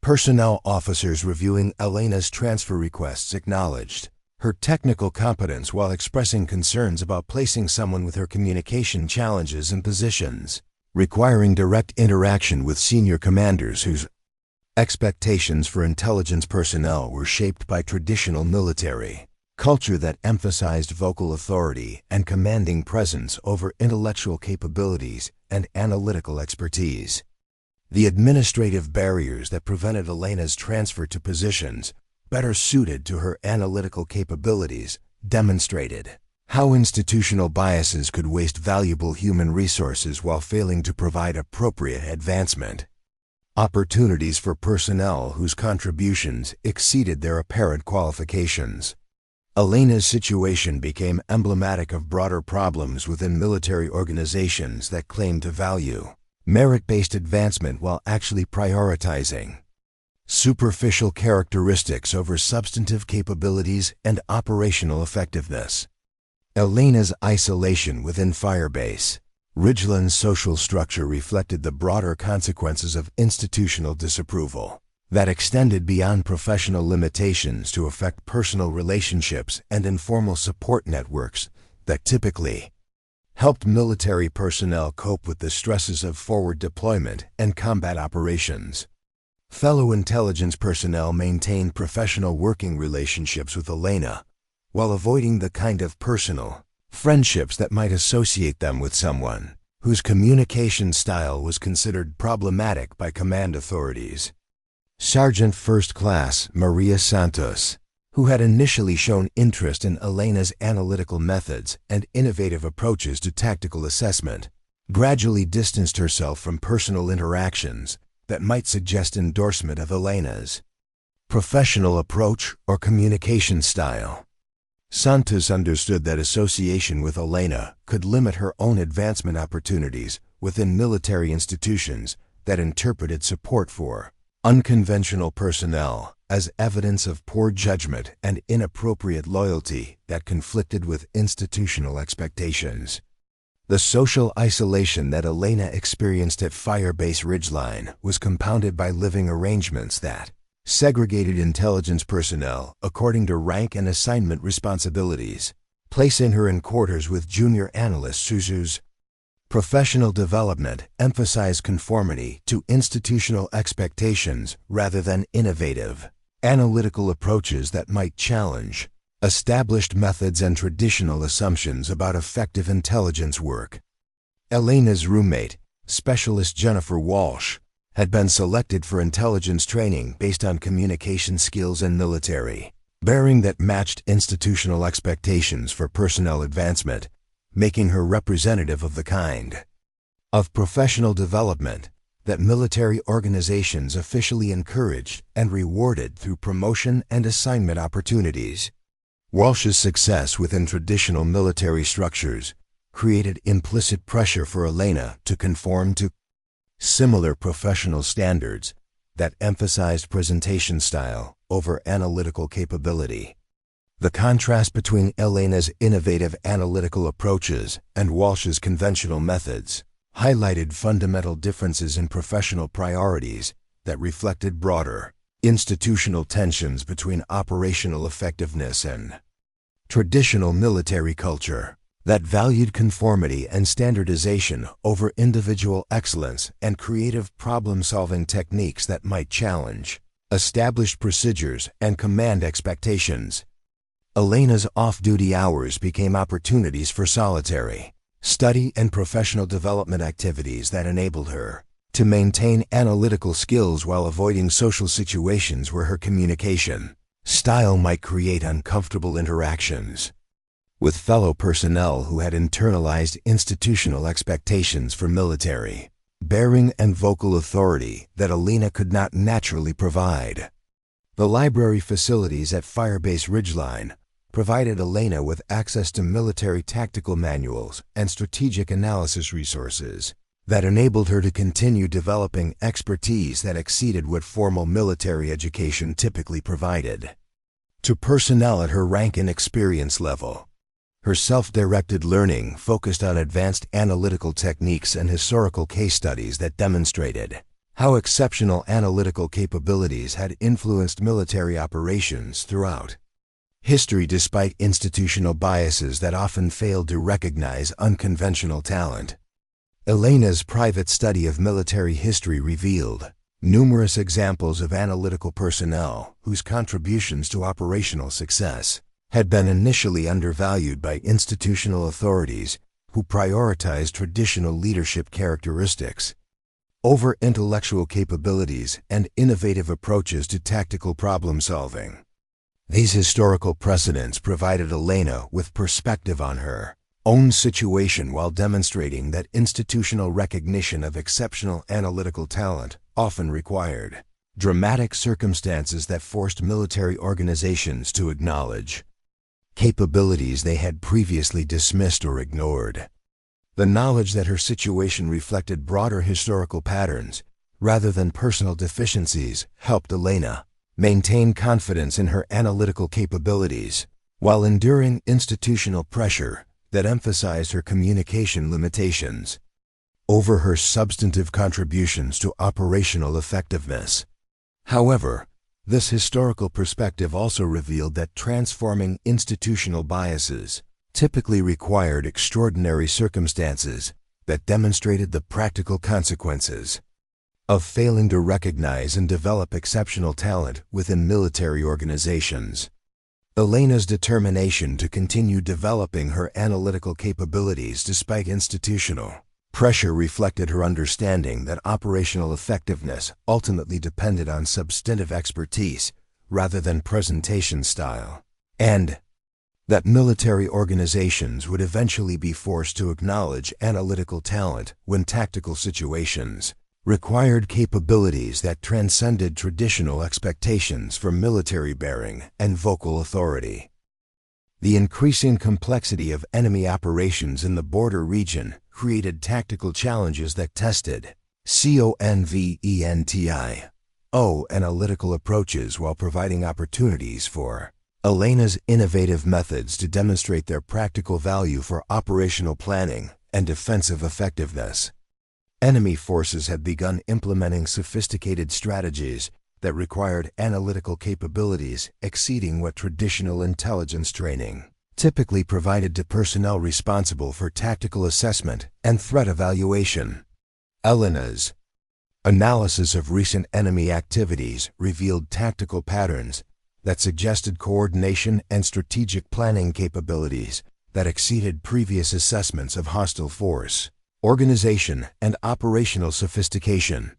Personnel officers reviewing Elena's transfer requests acknowledged her technical competence while expressing concerns about placing someone with her communication challenges in positions requiring direct interaction with senior commanders whose expectations for intelligence personnel were shaped by traditional military culture that emphasized vocal authority and commanding presence over intellectual capabilities and analytical expertise. The administrative barriers that prevented Elena's transfer to positions better suited to her analytical capabilities demonstrated how institutional biases could waste valuable human resources while failing to provide appropriate advancement opportunities for personnel whose contributions exceeded their apparent qualifications. Elena's situation became emblematic of broader problems within military organizations that claimed to value merit-based advancement while actually prioritizing superficial characteristics over substantive capabilities and operational effectiveness. Elena's isolation within Firebase Ridgeland's social structure reflected the broader consequences of institutional disapproval that extended beyond professional limitations to affect personal relationships and informal support networks that typically helped military personnel cope with the stresses of forward deployment and combat operations. Fellow intelligence personnel maintained professional working relationships with Elena while avoiding the kind of personal friendships that might associate them with someone whose communication style was considered problematic by command authorities. Sergeant First Class Maria Santos, who had initially shown interest in Elena's analytical methods and innovative approaches to tactical assessment, gradually distanced herself from personal interactions that might suggest endorsement of Elena's professional approach or communication style. Santos understood that association with Elena could limit her own advancement opportunities within military institutions that interpreted support for unconventional personnel as evidence of poor judgment and inappropriate loyalty that conflicted with institutional expectations. The social isolation that Elena experienced at Firebase Ridgeline was compounded by living arrangements that segregated intelligence personnel according to rank and assignment responsibilities, placing her in quarters with junior analysts whose professional development emphasized conformity to institutional expectations rather than innovative, analytical approaches that might challenge established methods and traditional assumptions about effective intelligence work. Elena's roommate, Specialist Jennifer Walsh, had been selected for intelligence training based on communication skills and military bearing that matched institutional expectations for personnel advancement, making her representative of the kind of professional development that military organizations officially encouraged and rewarded through promotion and assignment opportunities. Walsh's success within traditional military structures created implicit pressure for Elena to conform to similar professional standards that emphasized presentation style over analytical capability. The contrast between Elena's innovative analytical approaches and Walsh's conventional methods highlighted fundamental differences in professional priorities that reflected broader institutional tensions between operational effectiveness and traditional military culture that valued conformity and standardization over individual excellence and creative problem-solving techniques that might challenge established procedures and command expectations. Elena's off-duty hours became opportunities for solitary study and professional development activities that enabled her to maintain analytical skills while avoiding social situations where her communication style might create uncomfortable interactions with fellow personnel who had internalized institutional expectations for military bearing and vocal authority that Elena could not naturally provide. The library facilities at Firebase Ridgeline provided Elena with access to military tactical manuals and strategic analysis resources that enabled her to continue developing expertise that exceeded what formal military education typically provided. To personnel at her rank and experience level, Her self-directed learning focused on advanced analytical techniques and historical case studies that demonstrated how exceptional analytical capabilities had influenced military operations throughout history despite institutional biases that often failed to recognize unconventional talent. Elena's private study of military history revealed numerous examples of analytical personnel whose contributions to operational success had been initially undervalued by institutional authorities who prioritized traditional leadership characteristics over intellectual capabilities and innovative approaches to tactical problem-solving. These historical precedents provided Elena with perspective on her own situation while demonstrating that institutional recognition of exceptional analytical talent often required dramatic circumstances that forced military organizations to acknowledge capabilities they had previously dismissed or ignored. The knowledge that her situation reflected broader historical patterns rather than personal deficiencies helped Elena maintain confidence in her analytical capabilities while enduring institutional pressure that emphasized her communication limitations over her substantive contributions to operational effectiveness. However, this historical perspective also revealed that transforming institutional biases typically required extraordinary circumstances that demonstrated the practical consequences of failing to recognize and develop exceptional talent within military organizations. Elena's determination to continue developing her analytical capabilities despite institutional pressure reflected her understanding that operational effectiveness ultimately depended on substantive expertise rather than presentation style, and that military organizations would eventually be forced to acknowledge analytical talent when tactical situations required capabilities that transcended traditional expectations for military bearing and vocal authority. The increasing complexity of enemy operations in the border region created tactical challenges that tested analytical approaches while providing opportunities for Elena's innovative methods to demonstrate their practical value for operational planning and defensive effectiveness. Enemy forces had begun implementing sophisticated strategies that required analytical capabilities exceeding what traditional intelligence training typically provided to personnel responsible for tactical assessment and threat evaluation. Elena's analysis of recent enemy activities revealed tactical patterns that suggested coordination and strategic planning capabilities that exceeded previous assessments of hostile force, organization, and operational sophistication.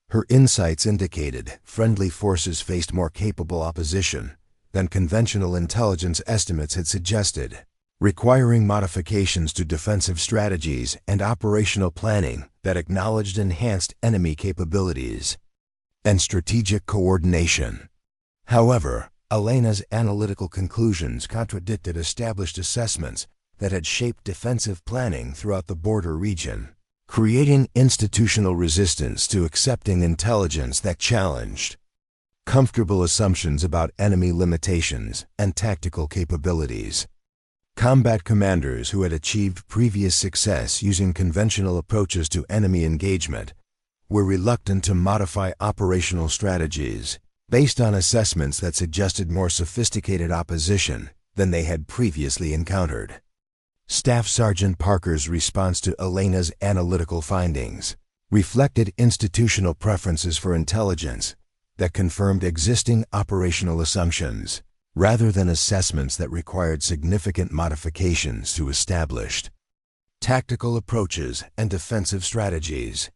Her insights indicated friendly forces faced more capable opposition than conventional intelligence estimates had suggested, requiring modifications to defensive strategies and operational planning that acknowledged enhanced enemy capabilities and strategic coordination. However, Elena's analytical conclusions contradicted established assessments that had shaped defensive planning throughout the border region, creating institutional resistance to accepting intelligence that challenged comfortable assumptions about enemy limitations and tactical capabilities. Combat commanders who had achieved previous success using conventional approaches to enemy engagement were reluctant to modify operational strategies based on assessments that suggested more sophisticated opposition than they had previously encountered. Staff Sergeant Parker's response to Elena's analytical findings reflected institutional preferences for intelligence that confirmed existing operational assumptions, rather than assessments that required significant modifications to established tactical approaches and defensive strategies.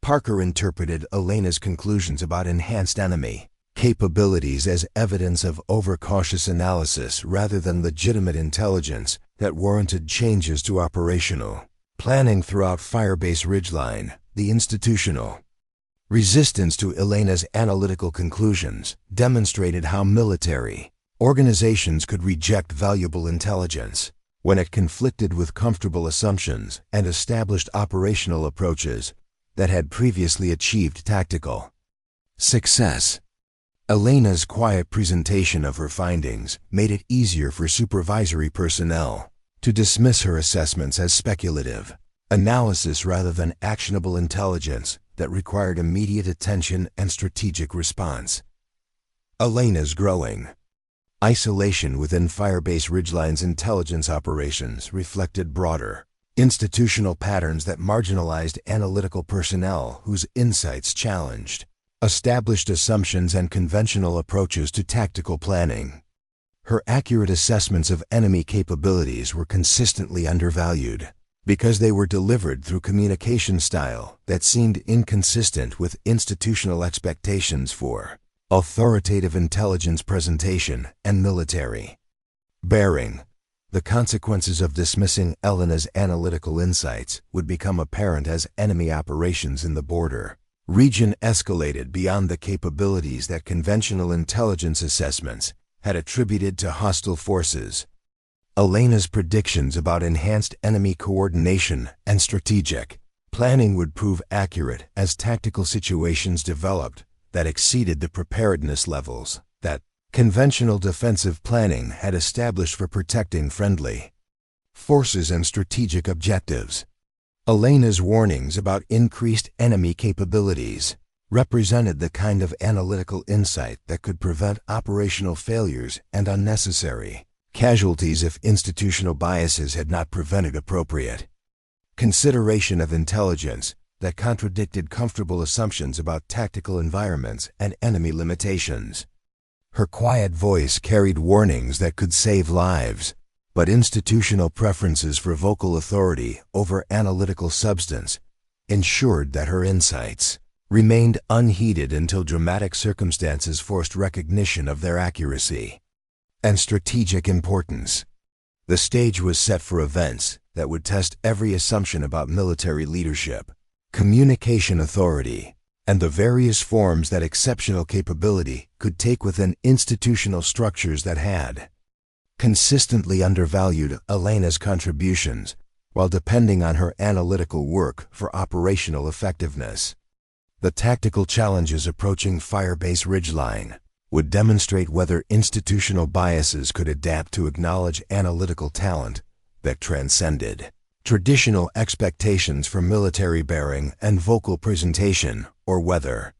Parker interpreted Elena's conclusions about enhanced enemy capabilities as evidence of overcautious analysis rather than legitimate intelligence that warranted changes to operational planning throughout Firebase Ridgeline. The institutional resistance to Elena's analytical conclusions demonstrated how military organizations could reject valuable intelligence when it conflicted with comfortable assumptions and established operational approaches that had previously achieved tactical success. Elena's quiet presentation of her findings made it easier for supervisory personnel to dismiss her assessments as speculative, analysis rather than actionable intelligence that required immediate attention and strategic response. Elena's growing isolation within Firebase Ridgeline's intelligence operations reflected broader, institutional patterns that marginalized analytical personnel whose insights challenged established assumptions and conventional approaches to tactical planning. Her accurate assessments of enemy capabilities were consistently undervalued because they were delivered through communication style that seemed inconsistent with institutional expectations for authoritative intelligence presentation and military bearing. The consequences of dismissing Elena's analytical insights would become apparent as enemy operations in the border region escalated beyond the capabilities that conventional intelligence assessments had attributed to hostile forces. Elena's predictions about enhanced enemy coordination and strategic planning would prove accurate as tactical situations developed that exceeded the preparedness levels that conventional defensive planning had established for protecting friendly forces and strategic objectives. Elena's warnings about increased enemy capabilities represented the kind of analytical insight that could prevent operational failures and unnecessary casualties if institutional biases had not prevented appropriate consideration of intelligence that contradicted comfortable assumptions about tactical environments and enemy limitations. Her quiet voice carried warnings that could save lives, but institutional preferences for vocal authority over analytical substance ensured that her insights remained unheeded until dramatic circumstances forced recognition of their accuracy and strategic importance. The stage was set for events that would test every assumption about military leadership, communication authority, and the various forms that exceptional capability could take within institutional structures that had consistently undervalued Elena's contributions while depending on her analytical work for operational effectiveness. The tactical challenges approaching Firebase Ridgeline would demonstrate whether institutional biases could adapt to acknowledge analytical talent that transcended traditional expectations for military bearing and vocal presentation, or whether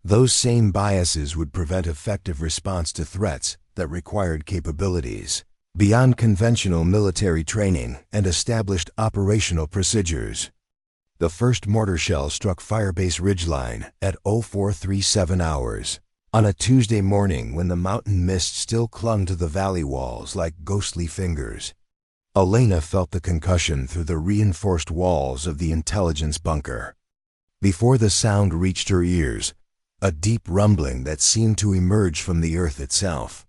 those same biases would prevent effective response to threats that required capabilities beyond conventional military training and established operational procedures. The first mortar shell struck Firebase Ridgeline at 0437 hours on a Tuesday morning when the mountain mist still clung to the valley walls like ghostly fingers. Elena felt the concussion through the reinforced walls of the intelligence bunker. Before the sound reached her ears, a deep rumbling that seemed to emerge from the earth itself.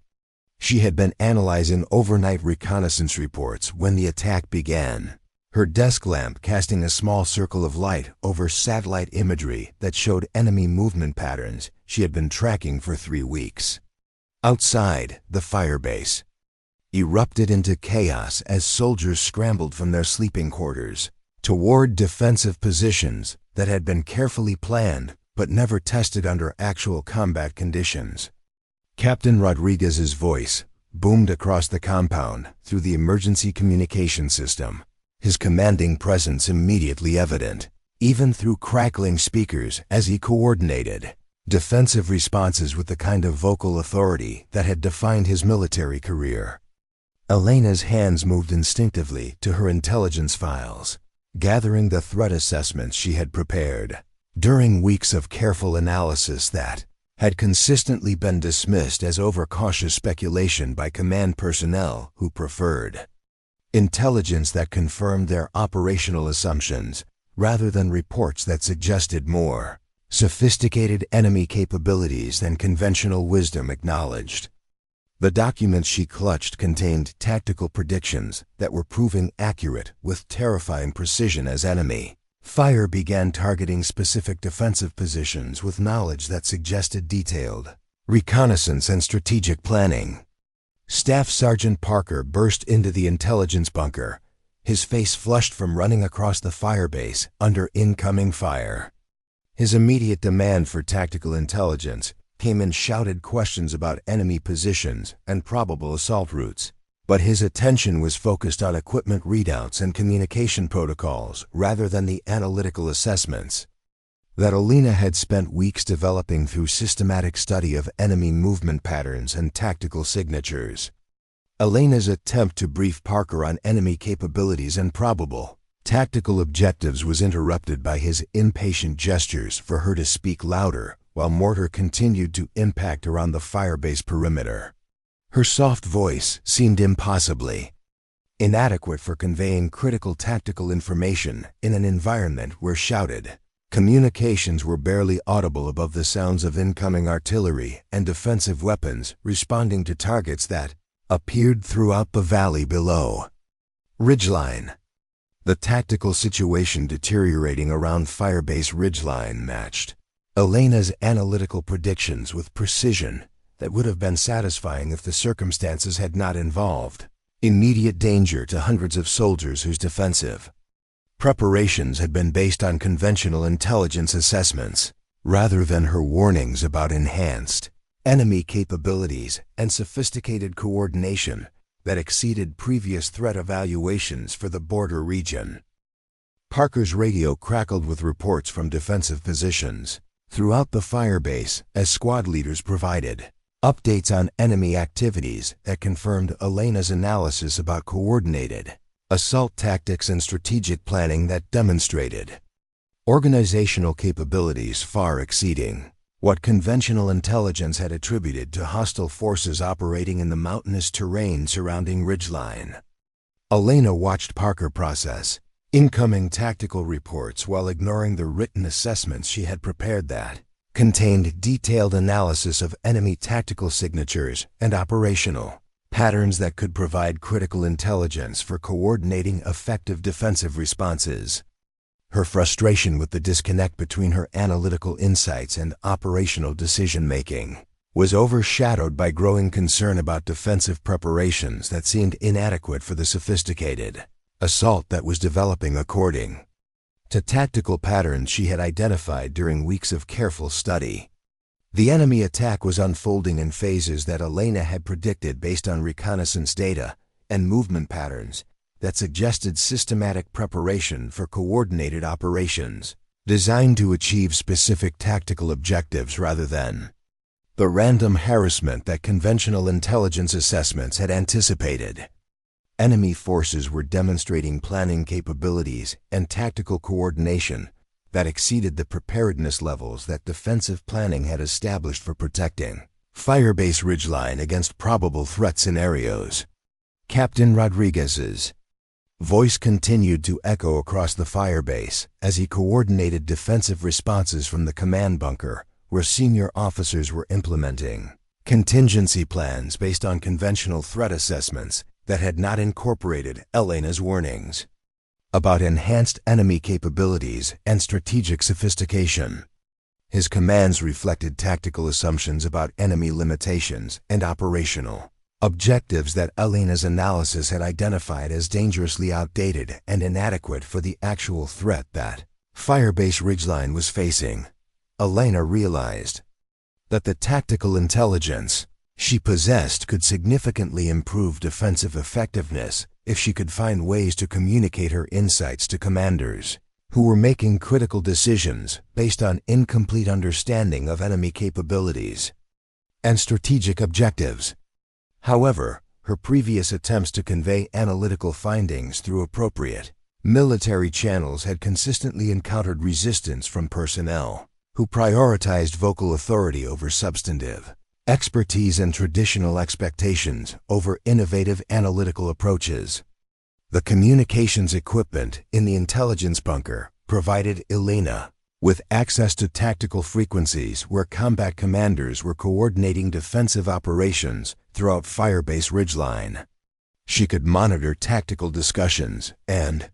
She had been analyzing overnight reconnaissance reports when the attack began, her desk lamp casting a small circle of light over satellite imagery that showed enemy movement patterns she had been tracking for 3 weeks. Outside, the firebase erupted into chaos as soldiers scrambled from their sleeping quarters toward defensive positions that had been carefully planned but never tested under actual combat conditions. Captain Rodriguez's voice boomed across the compound through the emergency communication system, his commanding presence immediately evident, even through crackling speakers as he coordinated defensive responses with the kind of vocal authority that had defined his military career. Elena's hands moved instinctively to her intelligence files, gathering the threat assessments she had prepared during weeks of careful analysis that had consistently been dismissed as overcautious speculation by command personnel who preferred intelligence that confirmed their operational assumptions rather than reports that suggested more sophisticated enemy capabilities than conventional wisdom acknowledged. The documents she clutched contained tactical predictions that were proving accurate with terrifying precision as enemy fire began targeting specific defensive positions with knowledge that suggested detailed reconnaissance and strategic planning. Staff Sergeant Parker burst into the intelligence bunker, his face flushed from running across the firebase under incoming fire. His immediate demand for tactical intelligence came in shouted questions about enemy positions and probable assault routes. but his attention was focused on equipment readouts and communication protocols rather than the analytical assessments that Elena had spent weeks developing through systematic study of enemy movement patterns and tactical signatures. Elena's attempt to brief Parker on enemy capabilities and probable tactical objectives was interrupted by his impatient gestures for her to speak louder while mortar continued to impact around the firebase perimeter. Her soft voice seemed impossibly inadequate for conveying critical tactical information in an environment where shouted communications were barely audible above the sounds of incoming artillery and defensive weapons responding to targets that appeared throughout the valley below. Ridgeline. The tactical situation deteriorating around Firebase Ridgeline matched Elena's analytical predictions with precision that would have been satisfying if the circumstances had not involved immediate danger to hundreds of soldiers whose defensive preparations had been based on conventional intelligence assessments, rather than her warnings about enhanced enemy capabilities and sophisticated coordination that exceeded previous threat evaluations for the border region. Parker's radio crackled with reports from defensive positions throughout the firebase as squad leaders provided updates on enemy activities that confirmed Elena's analysis about coordinated assault tactics and strategic planning that demonstrated organizational capabilities far exceeding what conventional intelligence had attributed to hostile forces operating in the mountainous terrain surrounding Ridgeline. Elena watched Parker process incoming tactical reports while ignoring the written assessments she had prepared that contained detailed analysis of enemy tactical signatures and operational patterns that could provide critical intelligence for coordinating effective defensive responses. Her frustration with the disconnect between her analytical insights and operational decision-making was overshadowed by growing concern about defensive preparations that seemed inadequate for the sophisticated assault that was developing according to tactical patterns she had identified during weeks of careful study. The enemy attack was unfolding in phases that Elena had predicted based on reconnaissance data and movement patterns that suggested systematic preparation for coordinated operations designed to achieve specific tactical objectives rather than the random harassment that conventional intelligence assessments had anticipated. Enemy forces were demonstrating planning capabilities and tactical coordination that exceeded the preparedness levels that defensive planning had established for protecting Firebase Ridgeline against probable threat scenarios. Captain Rodriguez's voice continued to echo across the firebase as he coordinated defensive responses from the command bunker, where senior officers were implementing contingency plans based on conventional threat assessments that had not incorporated Elena's warnings about enhanced enemy capabilities and strategic sophistication. His commands reflected tactical assumptions about enemy limitations and operational objectives that Elena's analysis had identified as dangerously outdated and inadequate for the actual threat that Firebase Ridgeline was facing. Elena realized that the tactical intelligence she possessed could significantly improve defensive effectiveness if she could find ways to communicate her insights to commanders who were making critical decisions based on incomplete understanding of enemy capabilities and strategic objectives. However, her previous attempts to convey analytical findings through appropriate military channels had consistently encountered resistance from personnel who prioritized vocal authority over substantive expertise and traditional expectations over innovative analytical approaches. The communications equipment in the intelligence bunker provided Elena with access to tactical frequencies where combat commanders were coordinating defensive operations throughout Firebase Ridgeline. She could monitor tactical discussions and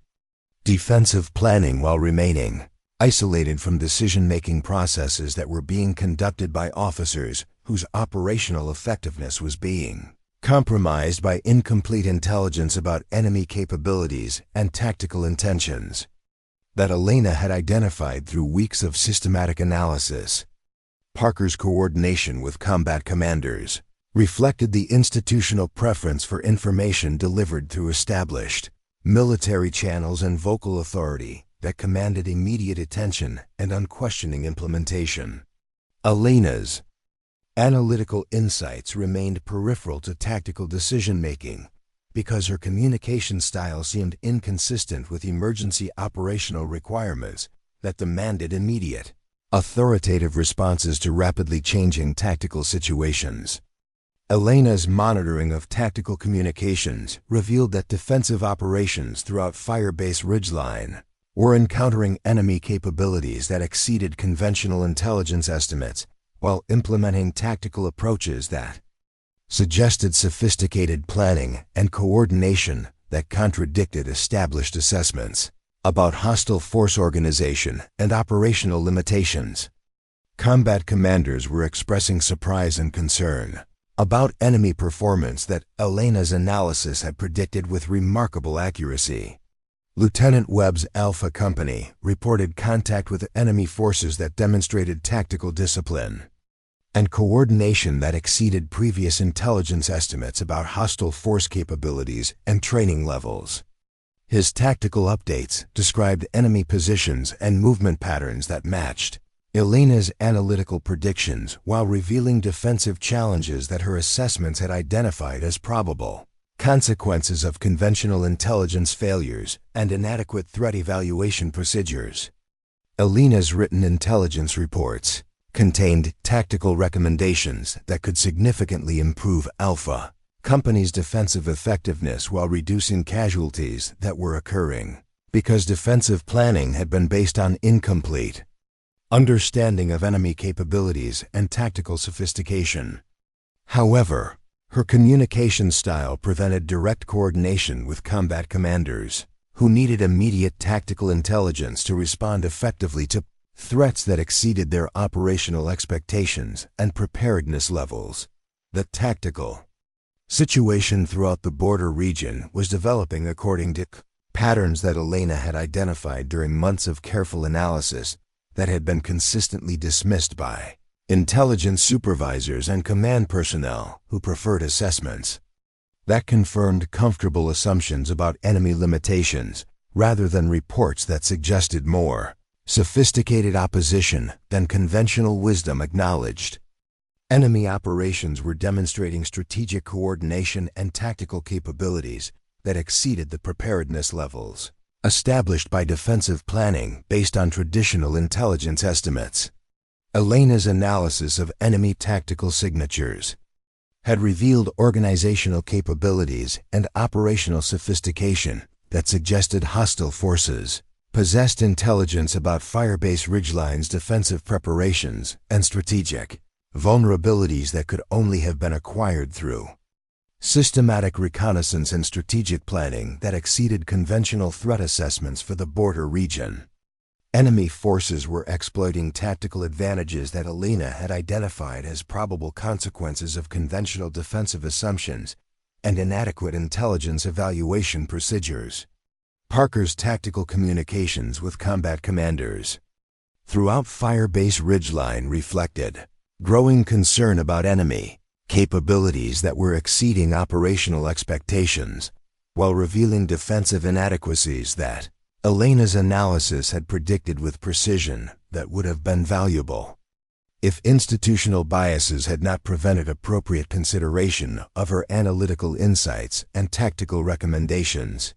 defensive planning while remaining isolated from decision-making processes that were being conducted by officers whose operational effectiveness was being compromised by incomplete intelligence about enemy capabilities and tactical intentions that Elena had identified through weeks of systematic analysis. Parker's coordination with combat commanders reflected the institutional preference for information delivered through established military channels and vocal authority that commanded immediate attention and unquestioning implementation. Elena's analytical insights remained peripheral to tactical decision-making because her communication style seemed inconsistent with emergency operational requirements that demanded immediate, authoritative responses to rapidly changing tactical situations. Elena's monitoring of tactical communications revealed that defensive operations throughout Firebase Ridgeline were encountering enemy capabilities that exceeded conventional intelligence estimates while implementing tactical approaches that suggested sophisticated planning and coordination that contradicted established assessments about hostile force organization and operational limitations. Combat commanders were expressing surprise and concern about enemy performance that Elena's analysis had predicted with remarkable accuracy. Lieutenant Webb's Alpha Company reported contact with enemy forces that demonstrated tactical discipline and coordination that exceeded previous intelligence estimates about hostile force capabilities and training levels. His tactical updates described enemy positions and movement patterns that matched Elena's analytical predictions while revealing defensive challenges that her assessments had identified as probable consequences of conventional intelligence failures and inadequate threat evaluation procedures. Elena's written intelligence reports contained tactical recommendations that could significantly improve Alpha Company's defensive effectiveness while reducing casualties that were occurring because defensive planning had been based on incomplete understanding of enemy capabilities and tactical sophistication. However, her communication style prevented direct coordination with combat commanders who needed immediate tactical intelligence to respond effectively to threats that exceeded their operational expectations and preparedness levels. The tactical situation throughout the border region was developing according to patterns that Elena had identified during months of careful analysis that had been consistently dismissed by intelligence supervisors and command personnel who preferred assessments that confirmed comfortable assumptions about enemy limitations rather than reports that suggested more sophisticated opposition than conventional wisdom acknowledged. Enemy operations were demonstrating strategic coordination and tactical capabilities that exceeded the preparedness levels established by defensive planning based on traditional intelligence estimates. Elena's analysis of enemy tactical signatures had revealed organizational capabilities and operational sophistication that suggested hostile forces possessed intelligence about Firebase Ridgeline's defensive preparations and strategic vulnerabilities that could only have been acquired through systematic reconnaissance and strategic planning that exceeded conventional threat assessments for the border region. Enemy forces were exploiting tactical advantages that Elena had identified as probable consequences of conventional defensive assumptions and inadequate intelligence evaluation procedures. Parker's tactical communications with combat commanders throughout Firebase Ridgeline reflected growing concern about enemy capabilities that were exceeding operational expectations, while revealing defensive inadequacies that Elena's analysis had predicted with precision that would have been valuable if institutional biases had not prevented appropriate consideration of her analytical insights and tactical recommendations.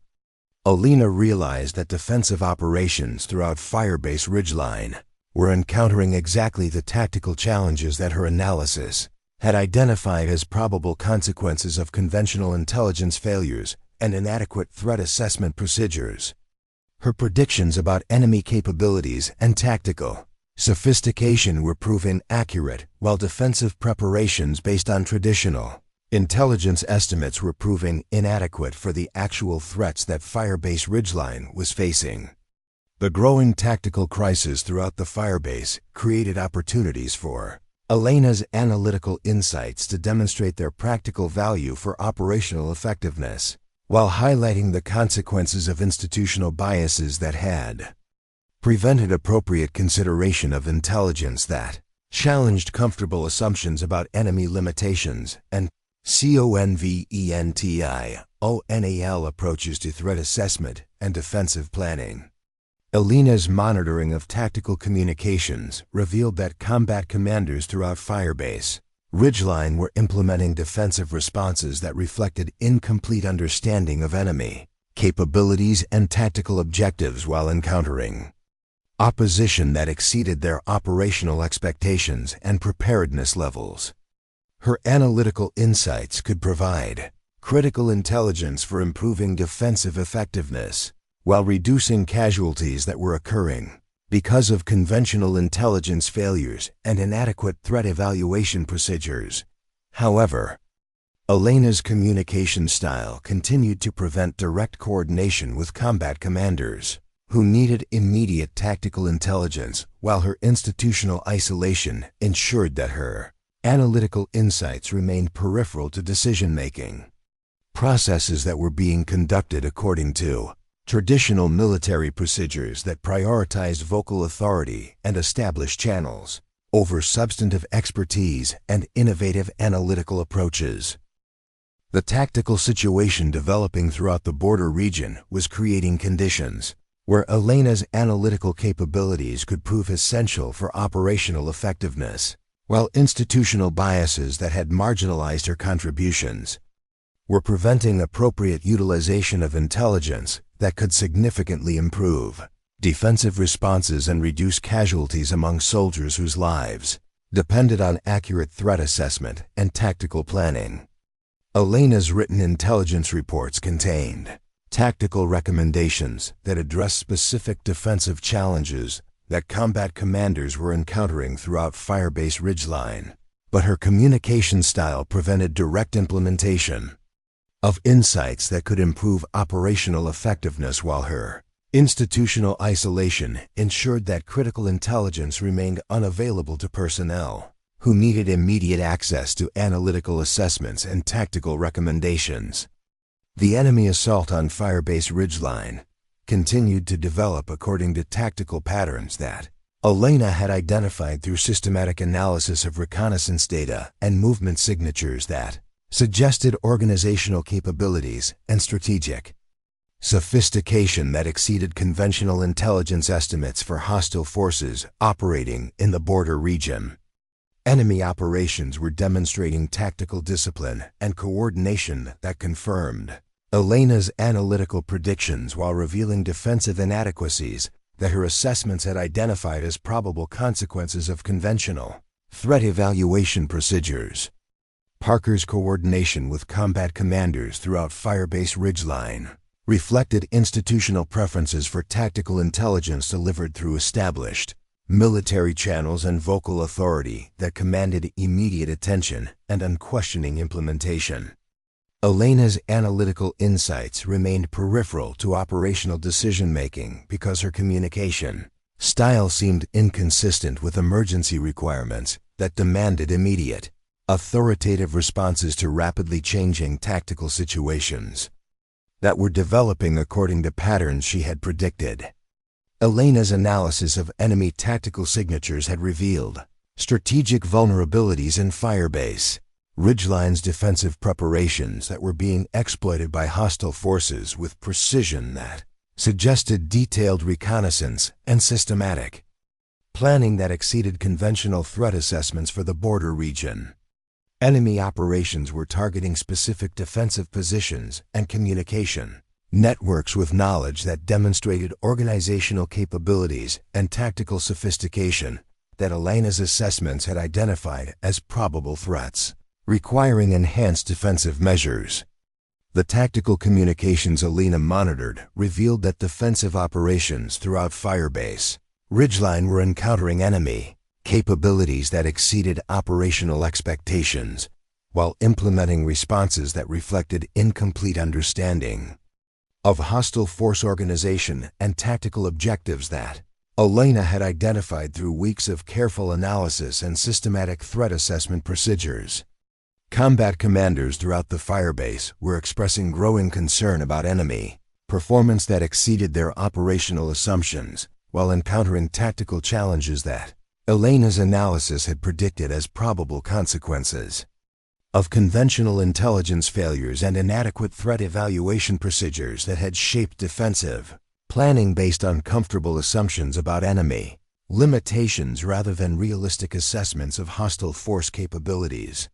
Elena realized that defensive operations throughout Firebase Ridgeline were encountering exactly the tactical challenges that her analysis had identified as probable consequences of conventional intelligence failures and inadequate threat assessment procedures. Her predictions about enemy capabilities and tactical sophistication were proven accurate, while defensive preparations based on traditional intelligence estimates were proving inadequate for the actual threats that Firebase Ridgeline was facing. The growing tactical crisis throughout the Firebase created opportunities for Elena's analytical insights to demonstrate their practical value for operational effectiveness, while highlighting the consequences of institutional biases that had prevented appropriate consideration of intelligence that challenged comfortable assumptions about enemy limitations, and conventional approaches to threat assessment and defensive planning. Elena's monitoring of tactical communications revealed that combat commanders throughout Firebase Ridgeline were implementing defensive responses that reflected incomplete understanding of enemy capabilities and tactical objectives while encountering opposition that exceeded their operational expectations and preparedness levels. Her analytical insights could provide critical intelligence for improving defensive effectiveness while reducing casualties that were occurring because of conventional intelligence failures and inadequate threat evaluation procedures. However, Elena's communication style continued to prevent direct coordination with combat commanders who needed immediate tactical intelligence, while her institutional isolation ensured that her analytical insights remained peripheral to decision-making. Processes that were being conducted according to traditional military procedures that prioritized vocal authority and established channels over substantive expertise and innovative analytical approaches. The tactical situation developing throughout the border region was creating conditions where Elena's analytical capabilities could prove essential for operational effectiveness, while institutional biases that had marginalized her contributions were preventing appropriate utilization of intelligence that could significantly improve defensive responses and reduce casualties among soldiers whose lives depended on accurate threat assessment and tactical planning. Elena's written intelligence reports contained tactical recommendations that address specific defensive challenges that combat commanders were encountering throughout Firebase Ridgeline, but her communication style prevented direct implementation of insights that could improve operational effectiveness, while her institutional isolation ensured that critical intelligence remained unavailable to personnel who needed immediate access to analytical assessments and tactical recommendations. The enemy assault on Firebase Ridgeline continued to develop according to tactical patterns that Elena had identified through systematic analysis of reconnaissance data and movement signatures that suggested organizational capabilities and strategic sophistication that exceeded conventional intelligence estimates for hostile forces operating in the border region. Enemy operations were demonstrating tactical discipline and coordination that confirmed Elena's analytical predictions, while revealing defensive inadequacies that her assessments had identified as probable consequences of conventional threat evaluation procedures. Parker's coordination with combat commanders throughout Firebase Ridgeline reflected institutional preferences for tactical intelligence delivered through established military channels and vocal authority that commanded immediate attention and unquestioning implementation. Elena's analytical insights remained peripheral to operational decision-making because her communication style seemed inconsistent with emergency requirements that demanded immediate, authoritative responses to rapidly changing tactical situations that were developing according to patterns she had predicted. Elena's analysis of enemy tactical signatures had revealed strategic vulnerabilities in Firebase Ridgeline's defensive preparations that were being exploited by hostile forces with precision that suggested detailed reconnaissance and systematic planning that exceeded conventional threat assessments for the border region. Enemy operations were targeting specific defensive positions and communication networks with knowledge that demonstrated organizational capabilities and tactical sophistication that Elena's assessments had identified as probable threats, requiring enhanced defensive measures. The tactical communications Elena monitored revealed that defensive operations throughout Firebase Ridgeline were encountering enemy capabilities that exceeded operational expectations, while implementing responses that reflected incomplete understanding of hostile force organization and tactical objectives that Elena had identified through weeks of careful analysis and systematic threat assessment procedures. Combat commanders throughout the Firebase were expressing growing concern about enemy performance that exceeded their operational assumptions, while encountering tactical challenges that Elena's analysis had predicted as probable consequences of conventional intelligence failures and inadequate threat evaluation procedures that had shaped defensive planning based on comfortable assumptions about enemy limitations rather than realistic assessments of hostile force capabilities.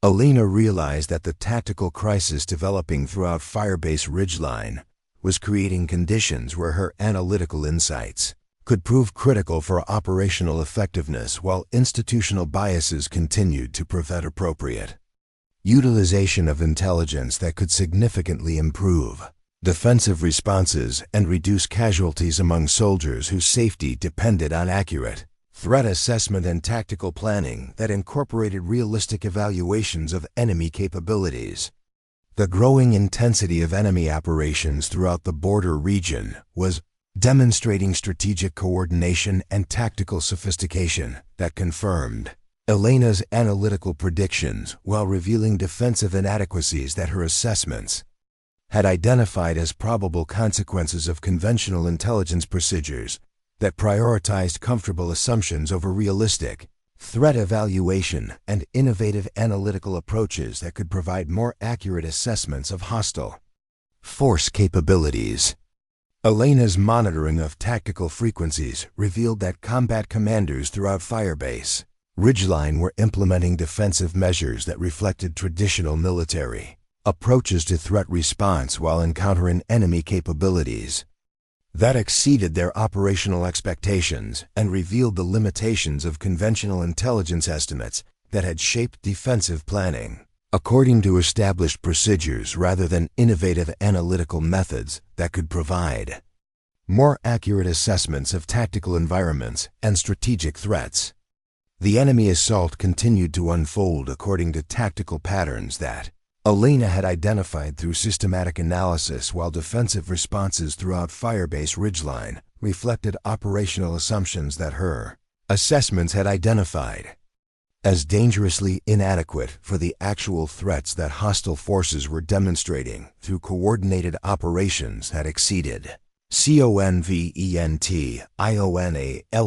Elena realized that the tactical crisis developing throughout Firebase Ridgeline was creating conditions where her analytical insights could prove critical for operational effectiveness while institutional biases continued to prevent appropriate utilization of intelligence that could significantly improve defensive responses and reduce casualties among soldiers whose safety depended on accurate threat assessment and tactical planning that incorporated realistic evaluations of enemy capabilities. The growing intensity of enemy operations throughout the border region was demonstrating strategic coordination and tactical sophistication that confirmed Elena's analytical predictions while revealing defensive inadequacies that her assessments had identified as probable consequences of conventional intelligence procedures that prioritized comfortable assumptions over realistic threat evaluation and innovative analytical approaches that could provide more accurate assessments of hostile force capabilities. Elena's monitoring of tactical frequencies revealed that combat commanders throughout Firebase Ridgeline were implementing defensive measures that reflected traditional military approaches to threat response while encountering enemy capabilities that exceeded their operational expectations and revealed the limitations of conventional intelligence estimates that had shaped defensive planning according to established procedures rather than innovative analytical methods that could provide more accurate assessments of tactical environments and strategic threats. The enemy assault continued to unfold according to tactical patterns that Elena had identified through systematic analysis, while defensive responses throughout Firebase Ridgeline reflected operational assumptions that her assessments had identified as dangerously inadequate for the actual threats that hostile forces were demonstrating through coordinated operations that exceeded CONVENTIONAL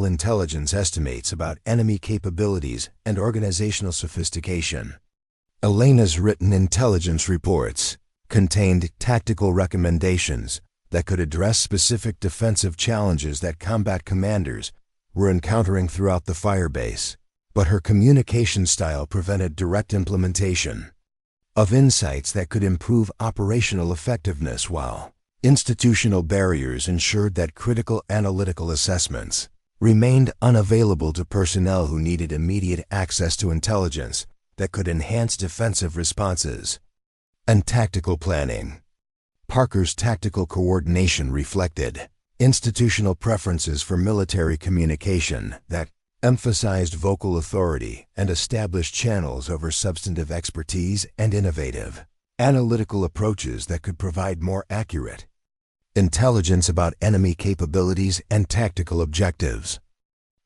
intelligence estimates about enemy capabilities and organizational sophistication. Elena's written intelligence reports contained tactical recommendations that could address specific defensive challenges that combat commanders were encountering throughout the firebase, but her communication style prevented direct implementation of insights that could improve operational effectiveness, while institutional barriers ensured that critical analytical assessments remained unavailable to personnel who needed immediate access to intelligence that could enhance defensive responses and tactical planning. Parker's tactical coordination reflected institutional preferences for military communication that emphasized vocal authority and established channels over substantive expertise and innovative analytical approaches that could provide more accurate intelligence about enemy capabilities and tactical objectives.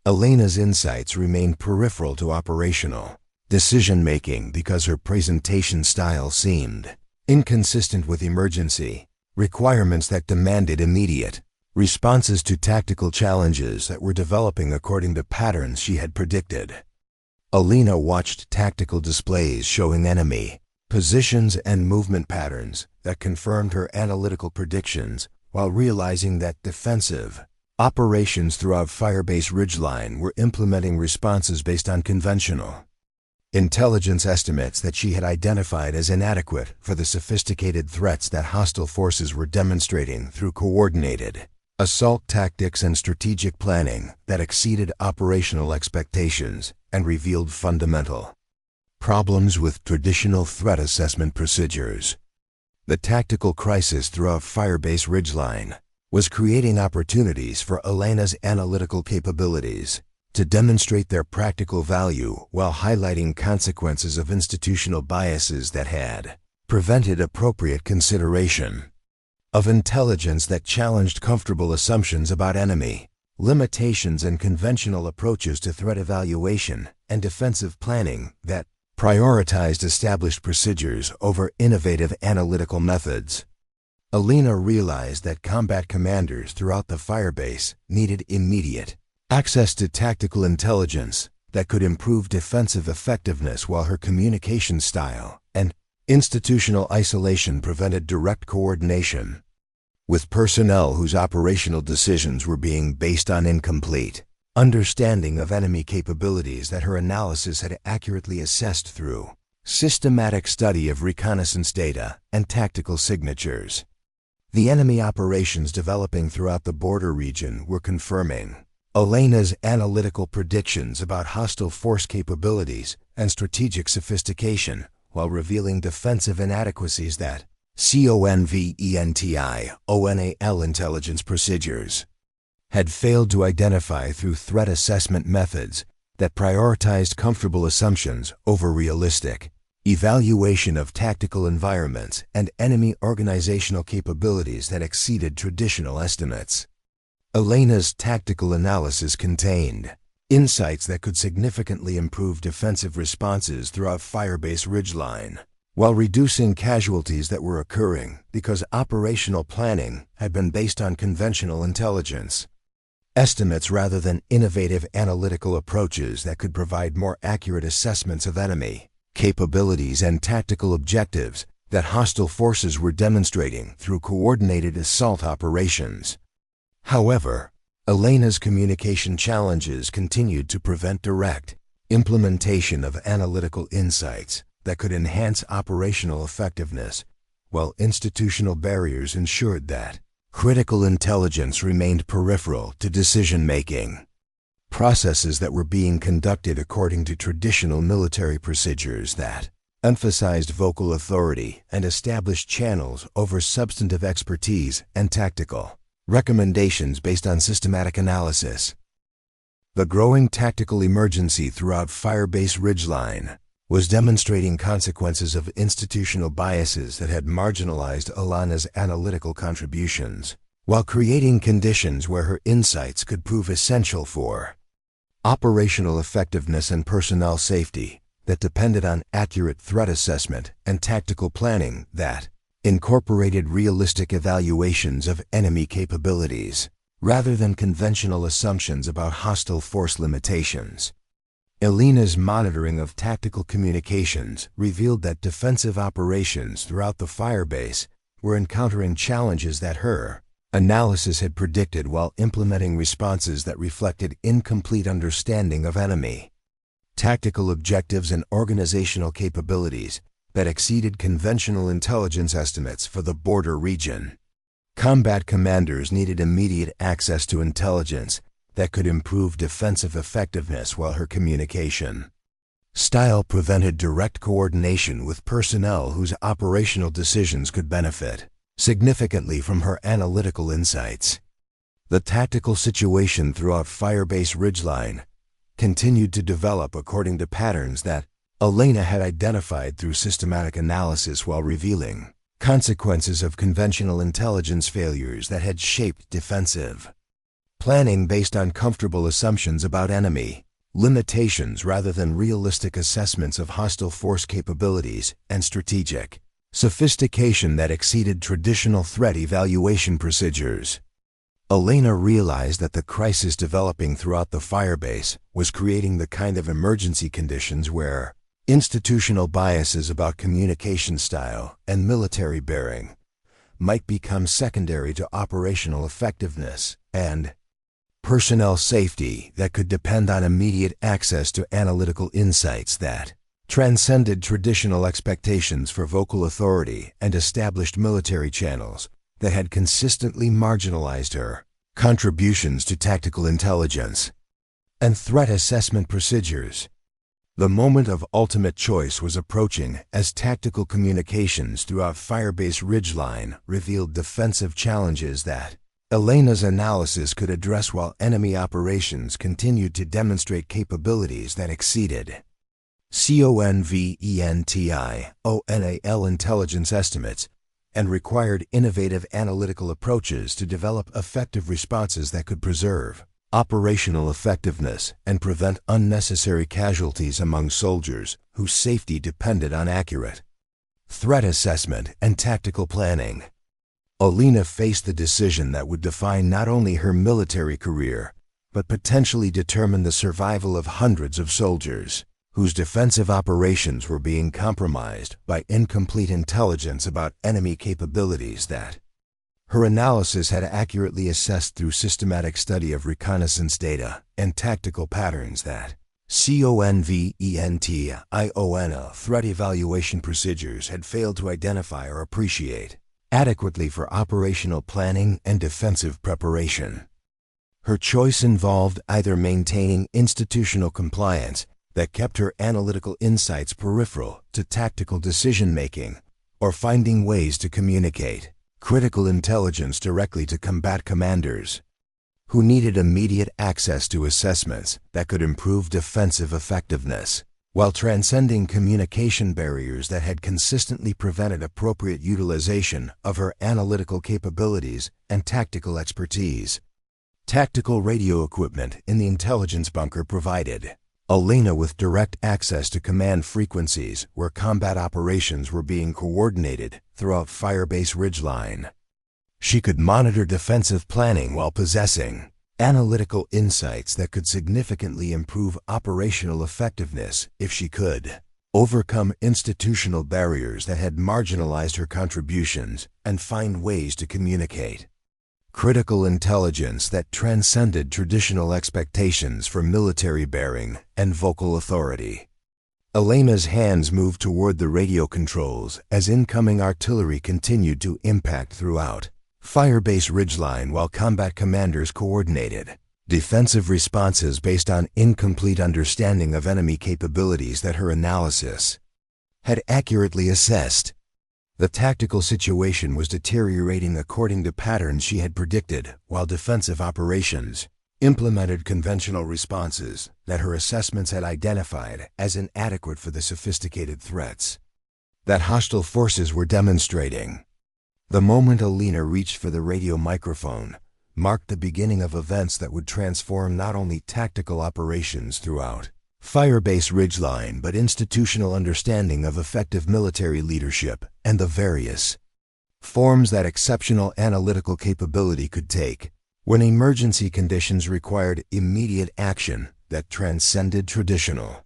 Elena's insights remained peripheral to operational decision-making because her presentation style seemed inconsistent with emergency requirements that demanded immediate responses to tactical challenges that were developing according to patterns she had predicted. Elena watched tactical displays showing enemy positions and movement patterns that confirmed her analytical predictions, while realizing that defensive operations throughout Firebase Ridgeline were implementing responses based on conventional intelligence estimates that she had identified as inadequate for the sophisticated threats that hostile forces were demonstrating through coordinated assault tactics and strategic planning that exceeded operational expectations and revealed fundamental problems with traditional threat assessment procedures. The tactical crisis throughout Firebase Ridgeline was creating opportunities for Elena's analytical capabilities to demonstrate their practical value while highlighting consequences of institutional biases that had prevented appropriate consideration of intelligence that challenged comfortable assumptions about enemy limitations and conventional approaches to threat evaluation and defensive planning that prioritized established procedures over innovative analytical methods. Elena realized that combat commanders throughout the firebase needed immediate access to tactical intelligence that could improve defensive effectiveness, while her communication style and institutional isolation prevented direct coordination with personnel whose operational decisions were being based on incomplete understanding of enemy capabilities that her analysis had accurately assessed through systematic study of reconnaissance data and tactical signatures. The enemy operations developing throughout the border region were confirming Elena's analytical predictions about hostile force capabilities and strategic sophistication, while revealing defensive inadequacies that CONVENTIONAL intelligence procedures had failed to identify through threat assessment methods that prioritized comfortable assumptions over realistic evaluation of tactical environments and enemy organizational capabilities that exceeded traditional estimates. Elena's tactical analysis contained insights that could significantly improve defensive responses throughout Firebase Ridgeline, while reducing casualties that were occurring because operational planning had been based on conventional intelligence estimates rather than innovative analytical approaches that could provide more accurate assessments of enemy capabilities and tactical objectives that hostile forces were demonstrating through coordinated assault operations. However, Elena's communication challenges continued to prevent direct implementation of analytical insights that could enhance operational effectiveness, while institutional barriers ensured that critical intelligence remained peripheral to decision-making. Processes that were being conducted according to traditional military procedures that emphasized vocal authority and established channels over substantive expertise and tactical recommendations based on systematic analysis. The growing tactical emergency throughout Firebase Ridgeline was demonstrating consequences of institutional biases that had marginalized Elena's analytical contributions, while creating conditions where her insights could prove essential for operational effectiveness and personnel safety that depended on accurate threat assessment and tactical planning that incorporated realistic evaluations of enemy capabilities rather than conventional assumptions about hostile force limitations. Elena's monitoring of tactical communications revealed that defensive operations throughout the Firebase were encountering challenges that her analysis had predicted, while implementing responses that reflected incomplete understanding of enemy tactical objectives and organizational capabilities that exceeded conventional intelligence estimates for the border region. Combat commanders needed immediate access to intelligence that could improve defensive effectiveness, while her communication style prevented direct coordination with personnel whose operational decisions could benefit significantly from her analytical insights. The tactical situation throughout Firebase Ridgeline continued to develop according to patterns that Elena had identified through systematic analysis, while revealing consequences of conventional intelligence failures that had shaped defensive planning based on comfortable assumptions about enemy limitations rather than realistic assessments of hostile force capabilities and strategic sophistication that exceeded traditional threat evaluation procedures. Elena realized that the crisis developing throughout the Firebase was creating the kind of emergency conditions where institutional biases about communication style and military bearing might become secondary to operational effectiveness and personnel safety that could depend on immediate access to analytical insights that transcended traditional expectations for vocal authority and established military channels that had consistently marginalized her contributions to tactical intelligence and threat assessment procedures. The moment of ultimate choice was approaching as tactical communications throughout Firebase Ridgeline revealed defensive challenges that Elena's analysis could address, while enemy operations continued to demonstrate capabilities that exceeded CONVENTIONAL intelligence estimates and required innovative analytical approaches to develop effective responses that could preserve operational effectiveness and prevent unnecessary casualties among soldiers whose safety depended on accurate threat assessment and tactical planning. Elena faced the decision that would define not only her military career, but potentially determine the survival of hundreds of soldiers, whose defensive operations were being compromised by incomplete intelligence about enemy capabilities that her analysis had accurately assessed through systematic study of reconnaissance data and tactical patterns that CONVENTION threat evaluation procedures had failed to identify or appreciate adequately for operational planning and defensive preparation. Her choice involved either maintaining institutional compliance that kept her analytical insights peripheral to tactical decision-making, or finding ways to communicate critical intelligence directly to combat commanders who needed immediate access to assessments that could improve defensive effectiveness, while transcending communication barriers that had consistently prevented appropriate utilization of her analytical capabilities and tactical expertise. Tactical radio equipment in the intelligence bunker provided Elena with direct access to command frequencies where combat operations were being coordinated throughout Firebase Ridgeline. She could monitor defensive planning while possessing analytical insights that could significantly improve operational effectiveness if she could overcome institutional barriers that had marginalized her contributions and find ways to communicate critical intelligence that transcended traditional expectations for military bearing and vocal authority. Elena's hands moved toward the radio controls as incoming artillery continued to impact throughout Firebase Ridgeline while combat commanders coordinated defensive responses based on incomplete understanding of enemy capabilities that her analysis had accurately assessed. The tactical situation was deteriorating according to patterns she had predicted, while defensive operations implemented conventional responses that her assessments had identified as inadequate for the sophisticated threats that hostile forces were demonstrating. The moment Elena reached for the radio microphone marked the beginning of events that would transform not only tactical operations throughout Firebase Ridgeline, but institutional understanding of effective military leadership and the various forms that exceptional analytical capability could take when emergency conditions required immediate action that transcended traditional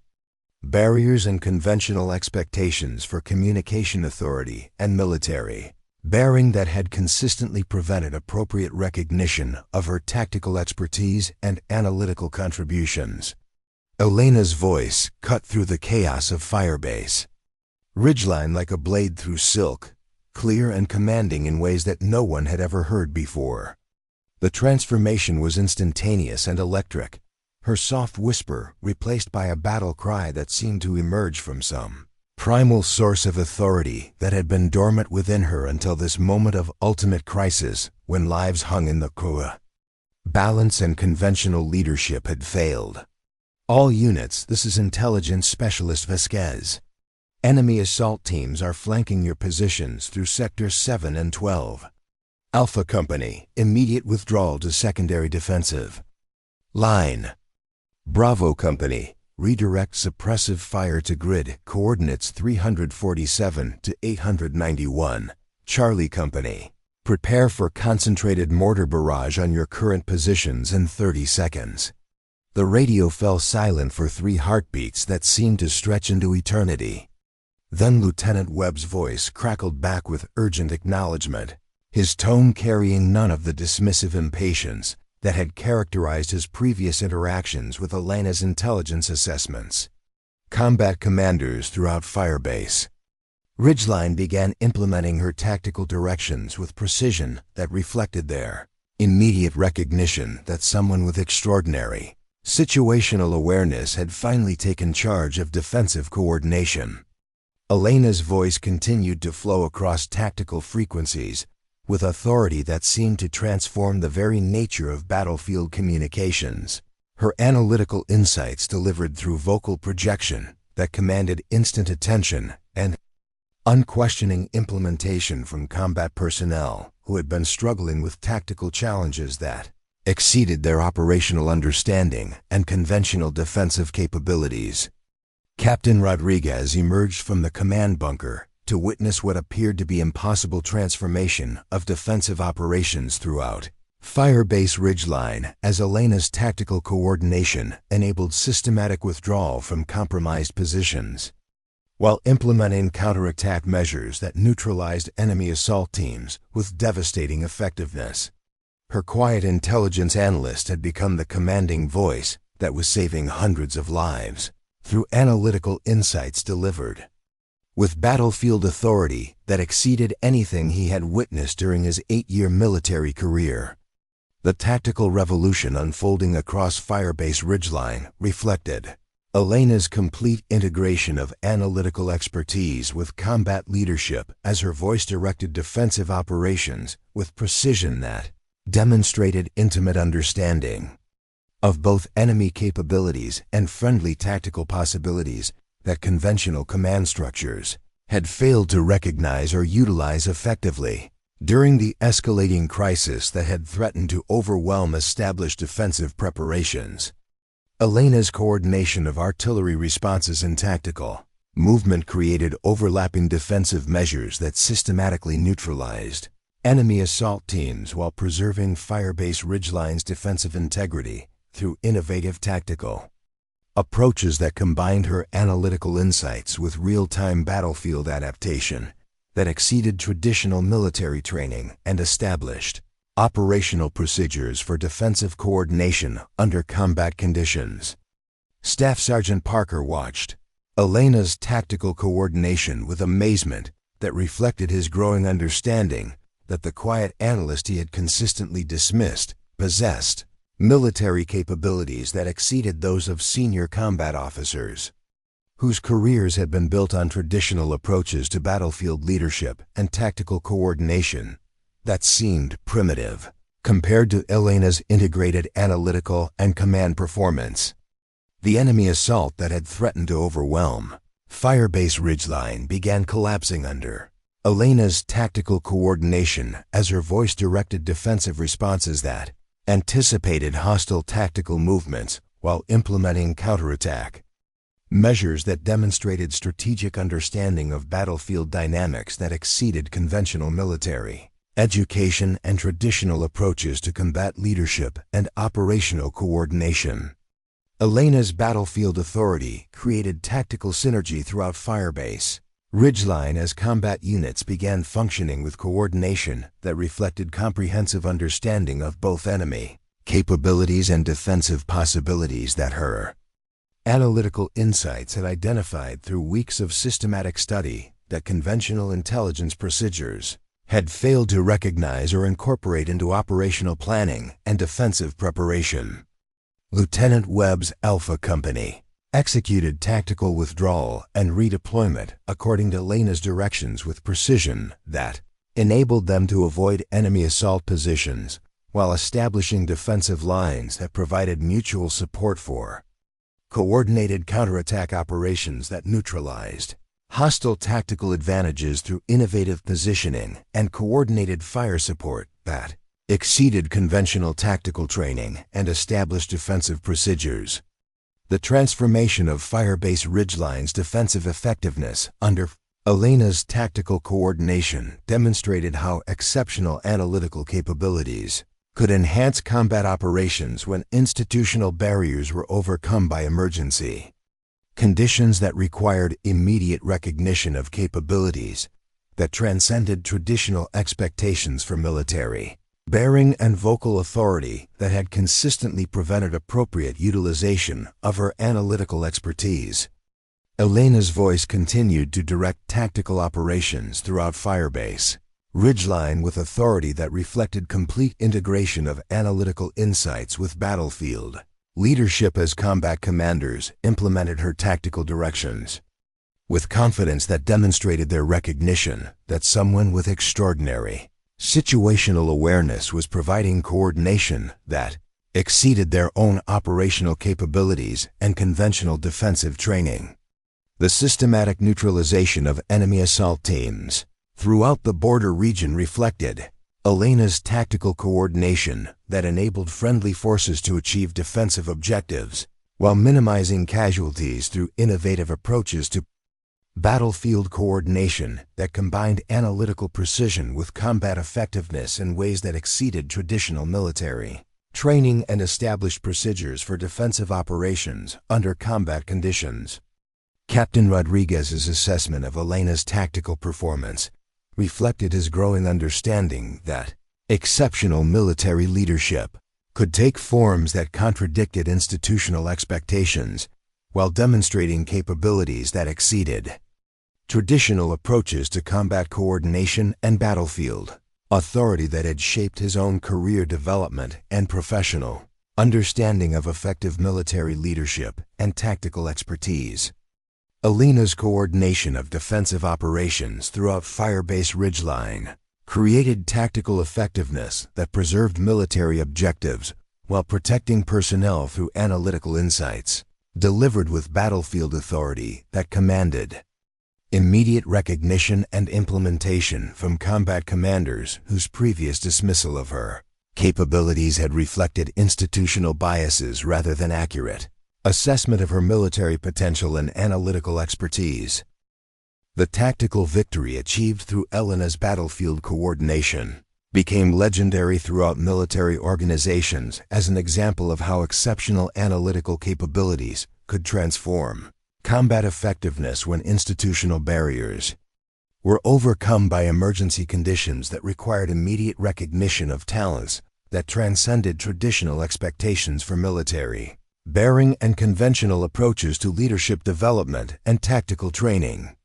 barriers and conventional expectations for communication authority and military bearing that had consistently prevented appropriate recognition of her tactical expertise and analytical contributions. Elena's voice cut through the chaos of Firebase Ridgeline like a blade through silk, clear and commanding in ways that no one had ever heard before. The transformation was instantaneous and electric, her soft whisper replaced by a battle cry that seemed to emerge from some primal source of authority that had been dormant within her until this moment of ultimate crisis when lives hung in the balance and conventional leadership had failed. All units, this is Intelligence Specialist Vasquez. Enemy assault teams are flanking your positions through Sectors 7 and 12. Alpha Company, immediate withdrawal to secondary defensive line. Bravo Company, redirect suppressive fire to grid coordinates 347 to 891. Charlie Company, prepare for concentrated mortar barrage on your current positions in 30 seconds. The radio fell silent for 3 heartbeats that seemed to stretch into eternity. Then Lieutenant Webb's voice crackled back with urgent acknowledgement, his tone carrying none of the dismissive impatience that had characterized his previous interactions with Elena's intelligence assessments. Combat commanders throughout Firebase Ridgeline began implementing her tactical directions with precision that reflected their immediate recognition that someone with extraordinary situational awareness had finally taken charge of defensive coordination. Elena's voice continued to flow across tactical frequencies with authority that seemed to transform the very nature of battlefield communications. Her analytical insights delivered through vocal projection that commanded instant attention and unquestioning implementation from combat personnel who had been struggling with tactical challenges that exceeded their operational understanding and conventional defensive capabilities. Captain Rodriguez emerged from the command bunker to witness what appeared to be impossible transformation of defensive operations throughout Firebase Ridgeline, as Elena's tactical coordination enabled systematic withdrawal from compromised positions, while implementing counterattack measures that neutralized enemy assault teams with devastating effectiveness. Her quiet intelligence analyst had become the commanding voice that was saving hundreds of lives through analytical insights delivered with battlefield authority that exceeded anything he had witnessed during his 8-year military career. The tactical revolution unfolding across Firebase Ridgeline reflected Elena's complete integration of analytical expertise with combat leadership as her voice directed defensive operations with precision that demonstrated intimate understanding of both enemy capabilities and friendly tactical possibilities that conventional command structures had failed to recognize or utilize effectively. During the escalating crisis that had threatened to overwhelm established defensive preparations, Elena's coordination of artillery responses and tactical movement created overlapping defensive measures that systematically neutralized enemy assault teams while preserving Firebase Ridgeline's defensive integrity through innovative tactical approaches that combined her analytical insights with real-time battlefield adaptation that exceeded traditional military training and established operational procedures for defensive coordination under combat conditions. Staff Sergeant Parker watched Elena's tactical coordination with amazement that reflected his growing understanding that the quiet analyst he had consistently dismissed possessed military capabilities that exceeded those of senior combat officers, whose careers had been built on traditional approaches to battlefield leadership and tactical coordination that seemed primitive compared to Elena's integrated analytical and command performance. The enemy assault that had threatened to overwhelm Firebase Ridgeline began collapsing under Elena's tactical coordination as her voice directed defensive responses that anticipated hostile tactical movements while implementing counterattack measures that demonstrated strategic understanding of battlefield dynamics that exceeded conventional military education and traditional approaches to combat leadership and operational coordination. Elena's battlefield authority created tactical synergy throughout Firebase Ridgeline as combat units began functioning with coordination that reflected comprehensive understanding of both enemy capabilities and defensive possibilities that her analytical insights had identified through weeks of systematic study that conventional intelligence procedures had failed to recognize or incorporate into operational planning and defensive preparation. Lieutenant Webb's Alpha Company executed tactical withdrawal and redeployment according to Elena's directions with precision that enabled them to avoid enemy assault positions while establishing defensive lines that provided mutual support for coordinated counterattack operations that neutralized hostile tactical advantages through innovative positioning and coordinated fire support that exceeded conventional tactical training and established defensive procedures. The transformation of Firebase Ridgeline's defensive effectiveness under Elena's tactical coordination demonstrated how exceptional analytical capabilities could enhance combat operations when institutional barriers were overcome by emergency conditions that required immediate recognition of capabilities that transcended traditional expectations for military bearing and vocal authority that had consistently prevented appropriate utilization of her analytical expertise. Elena's voice continued to direct tactical operations throughout Firebase Ridgeline with authority that reflected complete integration of analytical insights with battlefield leadership as combat commanders implemented her tactical directions with confidence that demonstrated their recognition that someone with extraordinary situational awareness was providing coordination that exceeded their own operational capabilities and conventional defensive training. The systematic neutralization of enemy assault teams throughout the border region reflected Elena's tactical coordination that enabled friendly forces to achieve defensive objectives while minimizing casualties through innovative approaches to battlefield coordination that combined analytical precision with combat effectiveness in ways that exceeded traditional military training, and established procedures for defensive operations under combat conditions. Captain Rodriguez's assessment of Elena's tactical performance reflected his growing understanding that exceptional military leadership could take forms that contradicted institutional expectations while demonstrating capabilities that exceeded traditional approaches to combat coordination and battlefield authority that had shaped his own career development and professional understanding of effective military leadership and tactical expertise. Elena's coordination of defensive operations throughout Firebase Ridgeline created tactical effectiveness that preserved military objectives while protecting personnel through analytical insights, delivered with battlefield authority that commanded immediate recognition and implementation from combat commanders whose previous dismissal of her capabilities had reflected institutional biases rather than accurate assessment of her military potential and analytical expertise. The tactical victory achieved through Elena's battlefield coordination became legendary throughout military organizations as an example of how exceptional analytical capabilities could transform combat effectiveness when institutional barriers were overcome by emergency conditions that required immediate recognition of talents that transcended traditional expectations for military bearing and conventional approaches to leadership development and tactical training.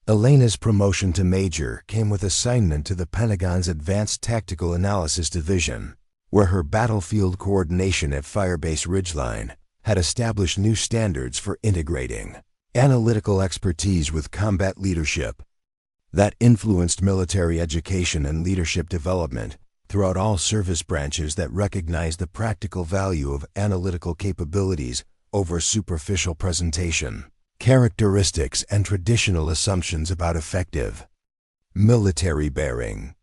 Elena's promotion to major came with assignment to the Pentagon's Advanced Tactical Analysis Division, where her battlefield coordination at Firebase Ridgeline had established new standards for integrating analytical expertise with combat leadership that influenced military education and leadership development throughout all service branches that recognized the practical value of analytical capabilities over superficial presentation, characteristics, and traditional assumptions about effective military bearing.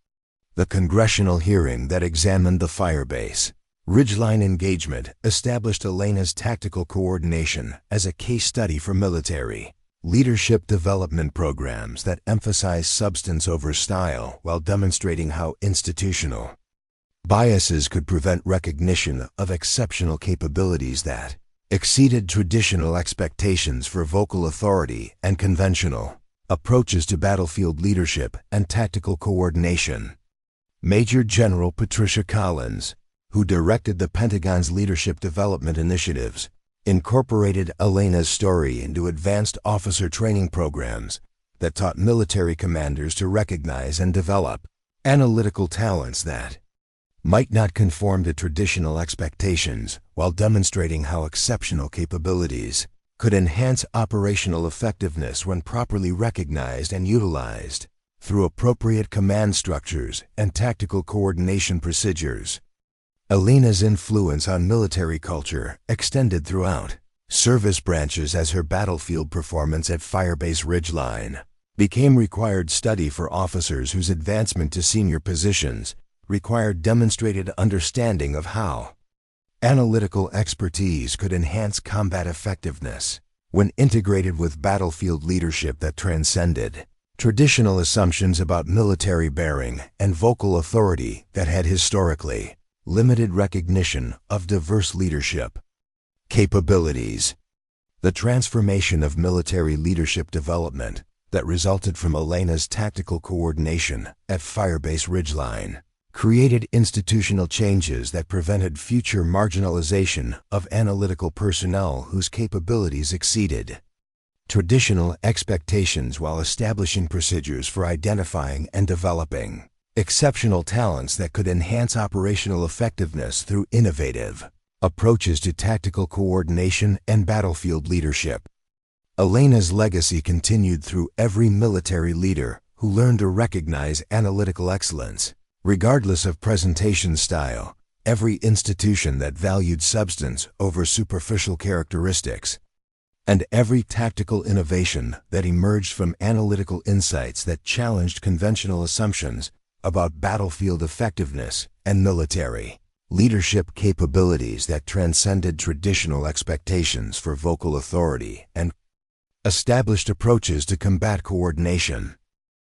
The congressional hearing that examined the Firebase Ridgeline engagement established Elena's tactical coordination as a case study for military leadership development programs that emphasize substance over style while demonstrating how institutional biases could prevent recognition of exceptional capabilities that exceeded traditional expectations for vocal authority and conventional approaches to battlefield leadership and tactical coordination. Major General Patricia Collins, who directed the Pentagon's leadership development initiatives, incorporated Elena's story into advanced officer training programs that taught military commanders to recognize and develop analytical talents that might not conform to traditional expectations while demonstrating how exceptional capabilities could enhance operational effectiveness when properly recognized and utilized through appropriate command structures and tactical coordination procedures. Elena's influence on military culture extended throughout service branches as her battlefield performance at Firebase Ridgeline became required study for officers whose advancement to senior positions required demonstrated understanding of how analytical expertise could enhance combat effectiveness when integrated with battlefield leadership that transcended traditional assumptions about military bearing and vocal authority that had historically limited recognition of diverse leadership capabilities. The transformation of military leadership development that resulted from Elena's tactical coordination at Firebase Ridgeline created institutional changes that prevented future marginalization of analytical personnel whose capabilities exceeded traditional expectations while establishing procedures for identifying and developing exceptional talents that could enhance operational effectiveness through innovative approaches to tactical coordination and battlefield leadership. Elena's legacy continued through every military leader who learned to recognize analytical excellence, regardless of presentation style, every institution that valued substance over superficial characteristics, and every tactical innovation that emerged from analytical insights that challenged conventional assumptions about battlefield effectiveness and military leadership capabilities that transcended traditional expectations for vocal authority and established approaches to combat coordination.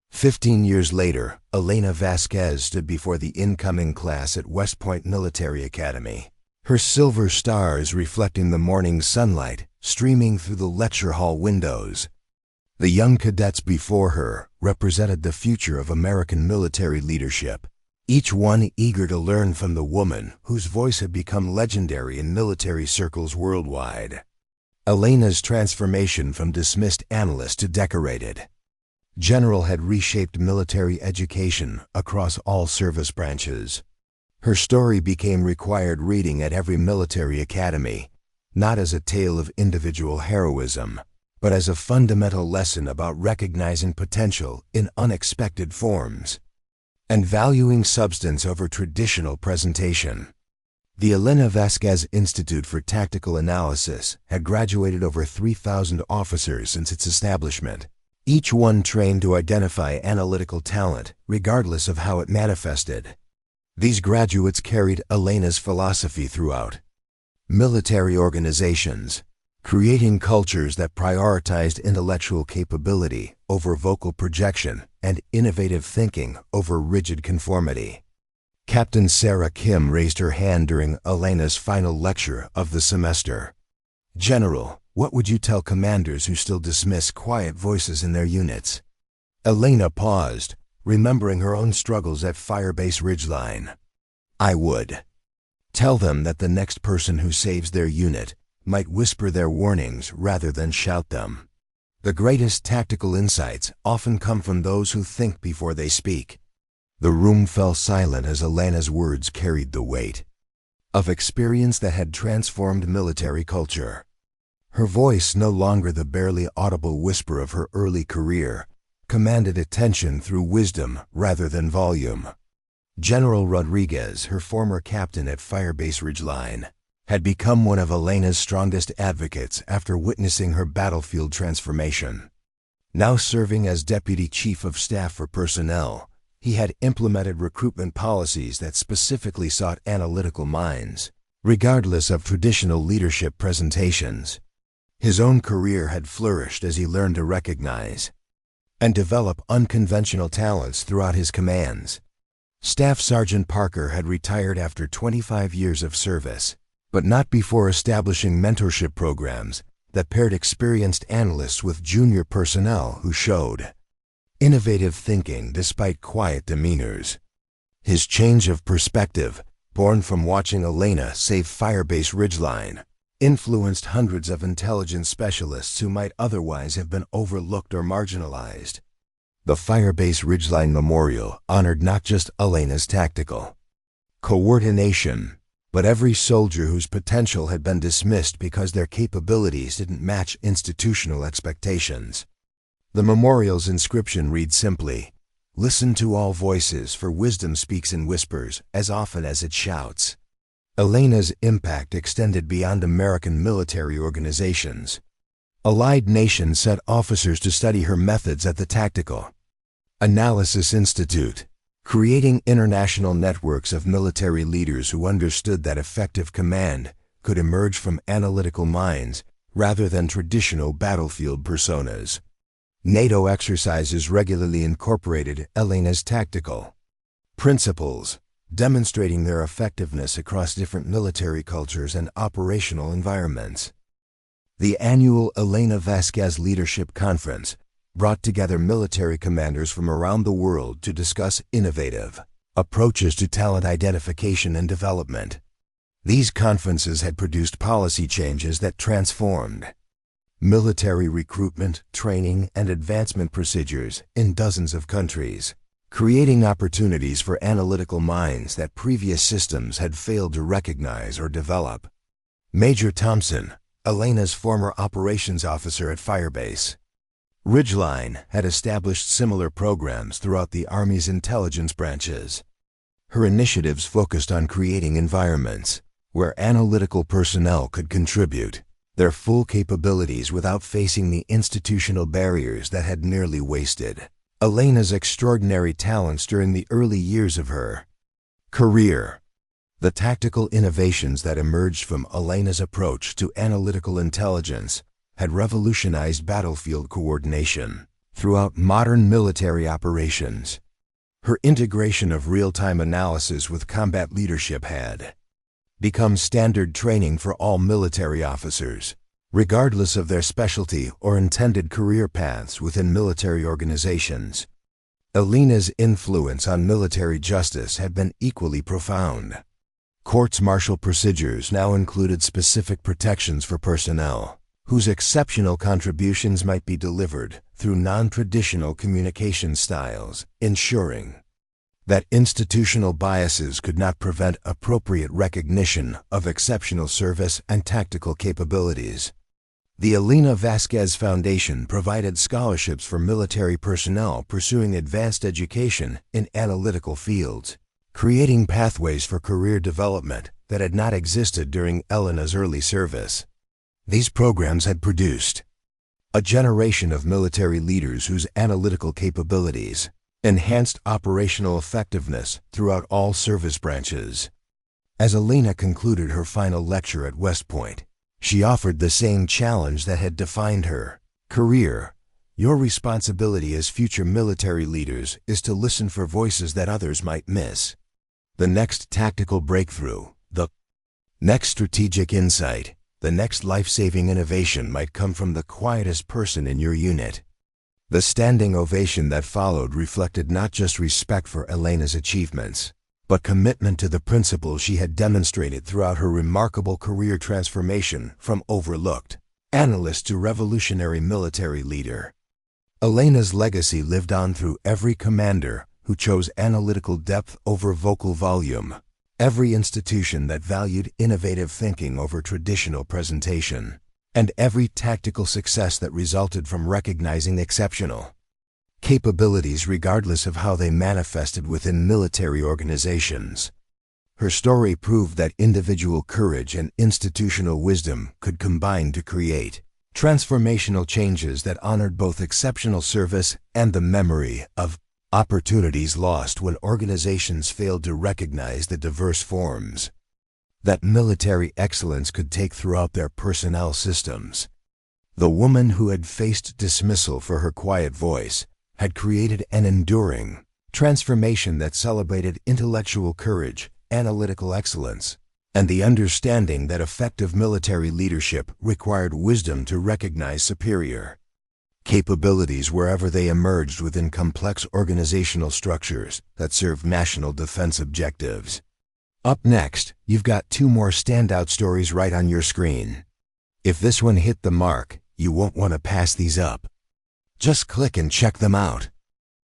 15 years later, Elena Vasquez stood before the incoming class at West Point Military Academy, her silver stars reflecting the morning sunlight streaming through the lecture hall windows. The young cadets before her represented the future of American military leadership, each one eager to learn from the woman whose voice had become legendary in military circles worldwide. Elena's transformation from dismissed analyst to decorated general had reshaped military education across all service branches. Her story became required reading at every military academy, not as a tale of individual heroism, but as a fundamental lesson about recognizing potential in unexpected forms and valuing substance over traditional presentation. The Elena Vasquez Institute for Tactical Analysis had graduated over 3,000 officers since its establishment, each one trained to identify analytical talent, regardless of how it manifested. These graduates carried Elena's philosophy throughout military organizations, creating cultures that prioritized intellectual capability over vocal projection and innovative thinking over rigid conformity. Captain Sarah Kim raised her hand during Elena's final lecture of the semester. "General, what would you tell commanders who still dismiss quiet voices in their units?" Elena paused, remembering her own struggles at Firebase Ridgeline. "I would tell them that the next person who saves their unit might whisper their warnings rather than shout them. The greatest tactical insights often come from those who think before they speak." The room fell silent as Elena's words carried the weight of experience that had transformed military culture. Her voice, no longer the barely audible whisper of her early career, commanded attention through wisdom rather than volume. General Rodriguez, her former captain at Firebase Ridgeline, had become one of Elena's strongest advocates after witnessing her battlefield transformation. Now serving as Deputy Chief of Staff for Personnel, he had implemented recruitment policies that specifically sought analytical minds, regardless of traditional leadership presentations. His own career had flourished as he learned to recognize and develop unconventional talents throughout his commands. Staff Sergeant Parker had retired after 25 years of service, but not before establishing mentorship programs that paired experienced analysts with junior personnel who showed innovative thinking despite quiet demeanors. His change of perspective, born from watching Elena save Firebase Ridgeline, influenced hundreds of intelligence specialists who might otherwise have been overlooked or marginalized. The Firebase Ridgeline Memorial honored not just Elena's tactical coordination, but every soldier whose potential had been dismissed because their capabilities didn't match institutional expectations. The memorial's inscription read simply, "Listen to all voices, for wisdom speaks in whispers as often as it shouts." Elena's impact extended beyond American military organizations. Allied nations sent officers to study her methods at the Tactical Analysis Institute, creating international networks of military leaders who understood that effective command could emerge from analytical minds rather than traditional battlefield personas. NATO exercises regularly incorporated Elena's tactical principles, demonstrating their effectiveness across different military cultures and operational environments. The annual Elena Vasquez Leadership Conference brought together military commanders from around the world to discuss innovative approaches to talent identification and development. These conferences had produced policy changes that transformed military recruitment, training, and advancement procedures in dozens of countries, creating opportunities for analytical minds that previous systems had failed to recognize or develop. Major Thompson, Elena's former operations officer at Firebase Ridgeline, had established similar programs throughout the Army's intelligence branches. Her initiatives focused on creating environments where analytical personnel could contribute their full capabilities without facing the institutional barriers that had nearly wasted Elena's extraordinary talents during the early years of her career. The tactical innovations that emerged from Elena's approach to analytical intelligence had revolutionized battlefield coordination throughout modern military operations. Her integration of real-time analysis with combat leadership had become standard training for all military officers, regardless of their specialty or intended career paths within military organizations. Elena's influence on military justice had been equally profound. Courts-martial procedures now included specific protections for personnel whose exceptional contributions might be delivered through non-traditional communication styles, ensuring that institutional biases could not prevent appropriate recognition of exceptional service and tactical capabilities. The Elena Vasquez Foundation provided scholarships for military personnel pursuing advanced education in analytical fields, creating pathways for career development that had not existed during Elena's early service. These programs had produced a generation of military leaders whose analytical capabilities enhanced operational effectiveness throughout all service branches. As Elena concluded her final lecture at West Point, she offered the same challenge that had defined her career. Your responsibility as future military leaders is to listen for voices that others might miss. The next tactical breakthrough, the next strategic insight, the next life-saving innovation might come from the quietest person in your unit. The standing ovation that followed reflected not just respect for Elena's achievements, but commitment to the principles she had demonstrated throughout her remarkable career transformation from overlooked analyst to revolutionary military leader. Elena's legacy lived on through every commander who chose analytical depth over vocal volume, every institution that valued innovative thinking over traditional presentation, and every tactical success that resulted from recognizing exceptional capabilities regardless of how they manifested within military organizations. Her story proved that individual courage and institutional wisdom could combine to create transformational changes that honored both exceptional service and the memory of opportunities lost when organizations failed to recognize the diverse forms that military excellence could take throughout their personnel systems. The woman who had faced dismissal for her quiet voice had created an enduring transformation that celebrated intellectual courage, analytical excellence, and the understanding that effective military leadership required wisdom to recognize superior capabilities wherever they emerged within complex organizational structures that served national defense objectives. Up next, you've got two more standout stories right on your screen. If this one hit the mark, you won't want to pass these up. Just click and check them out.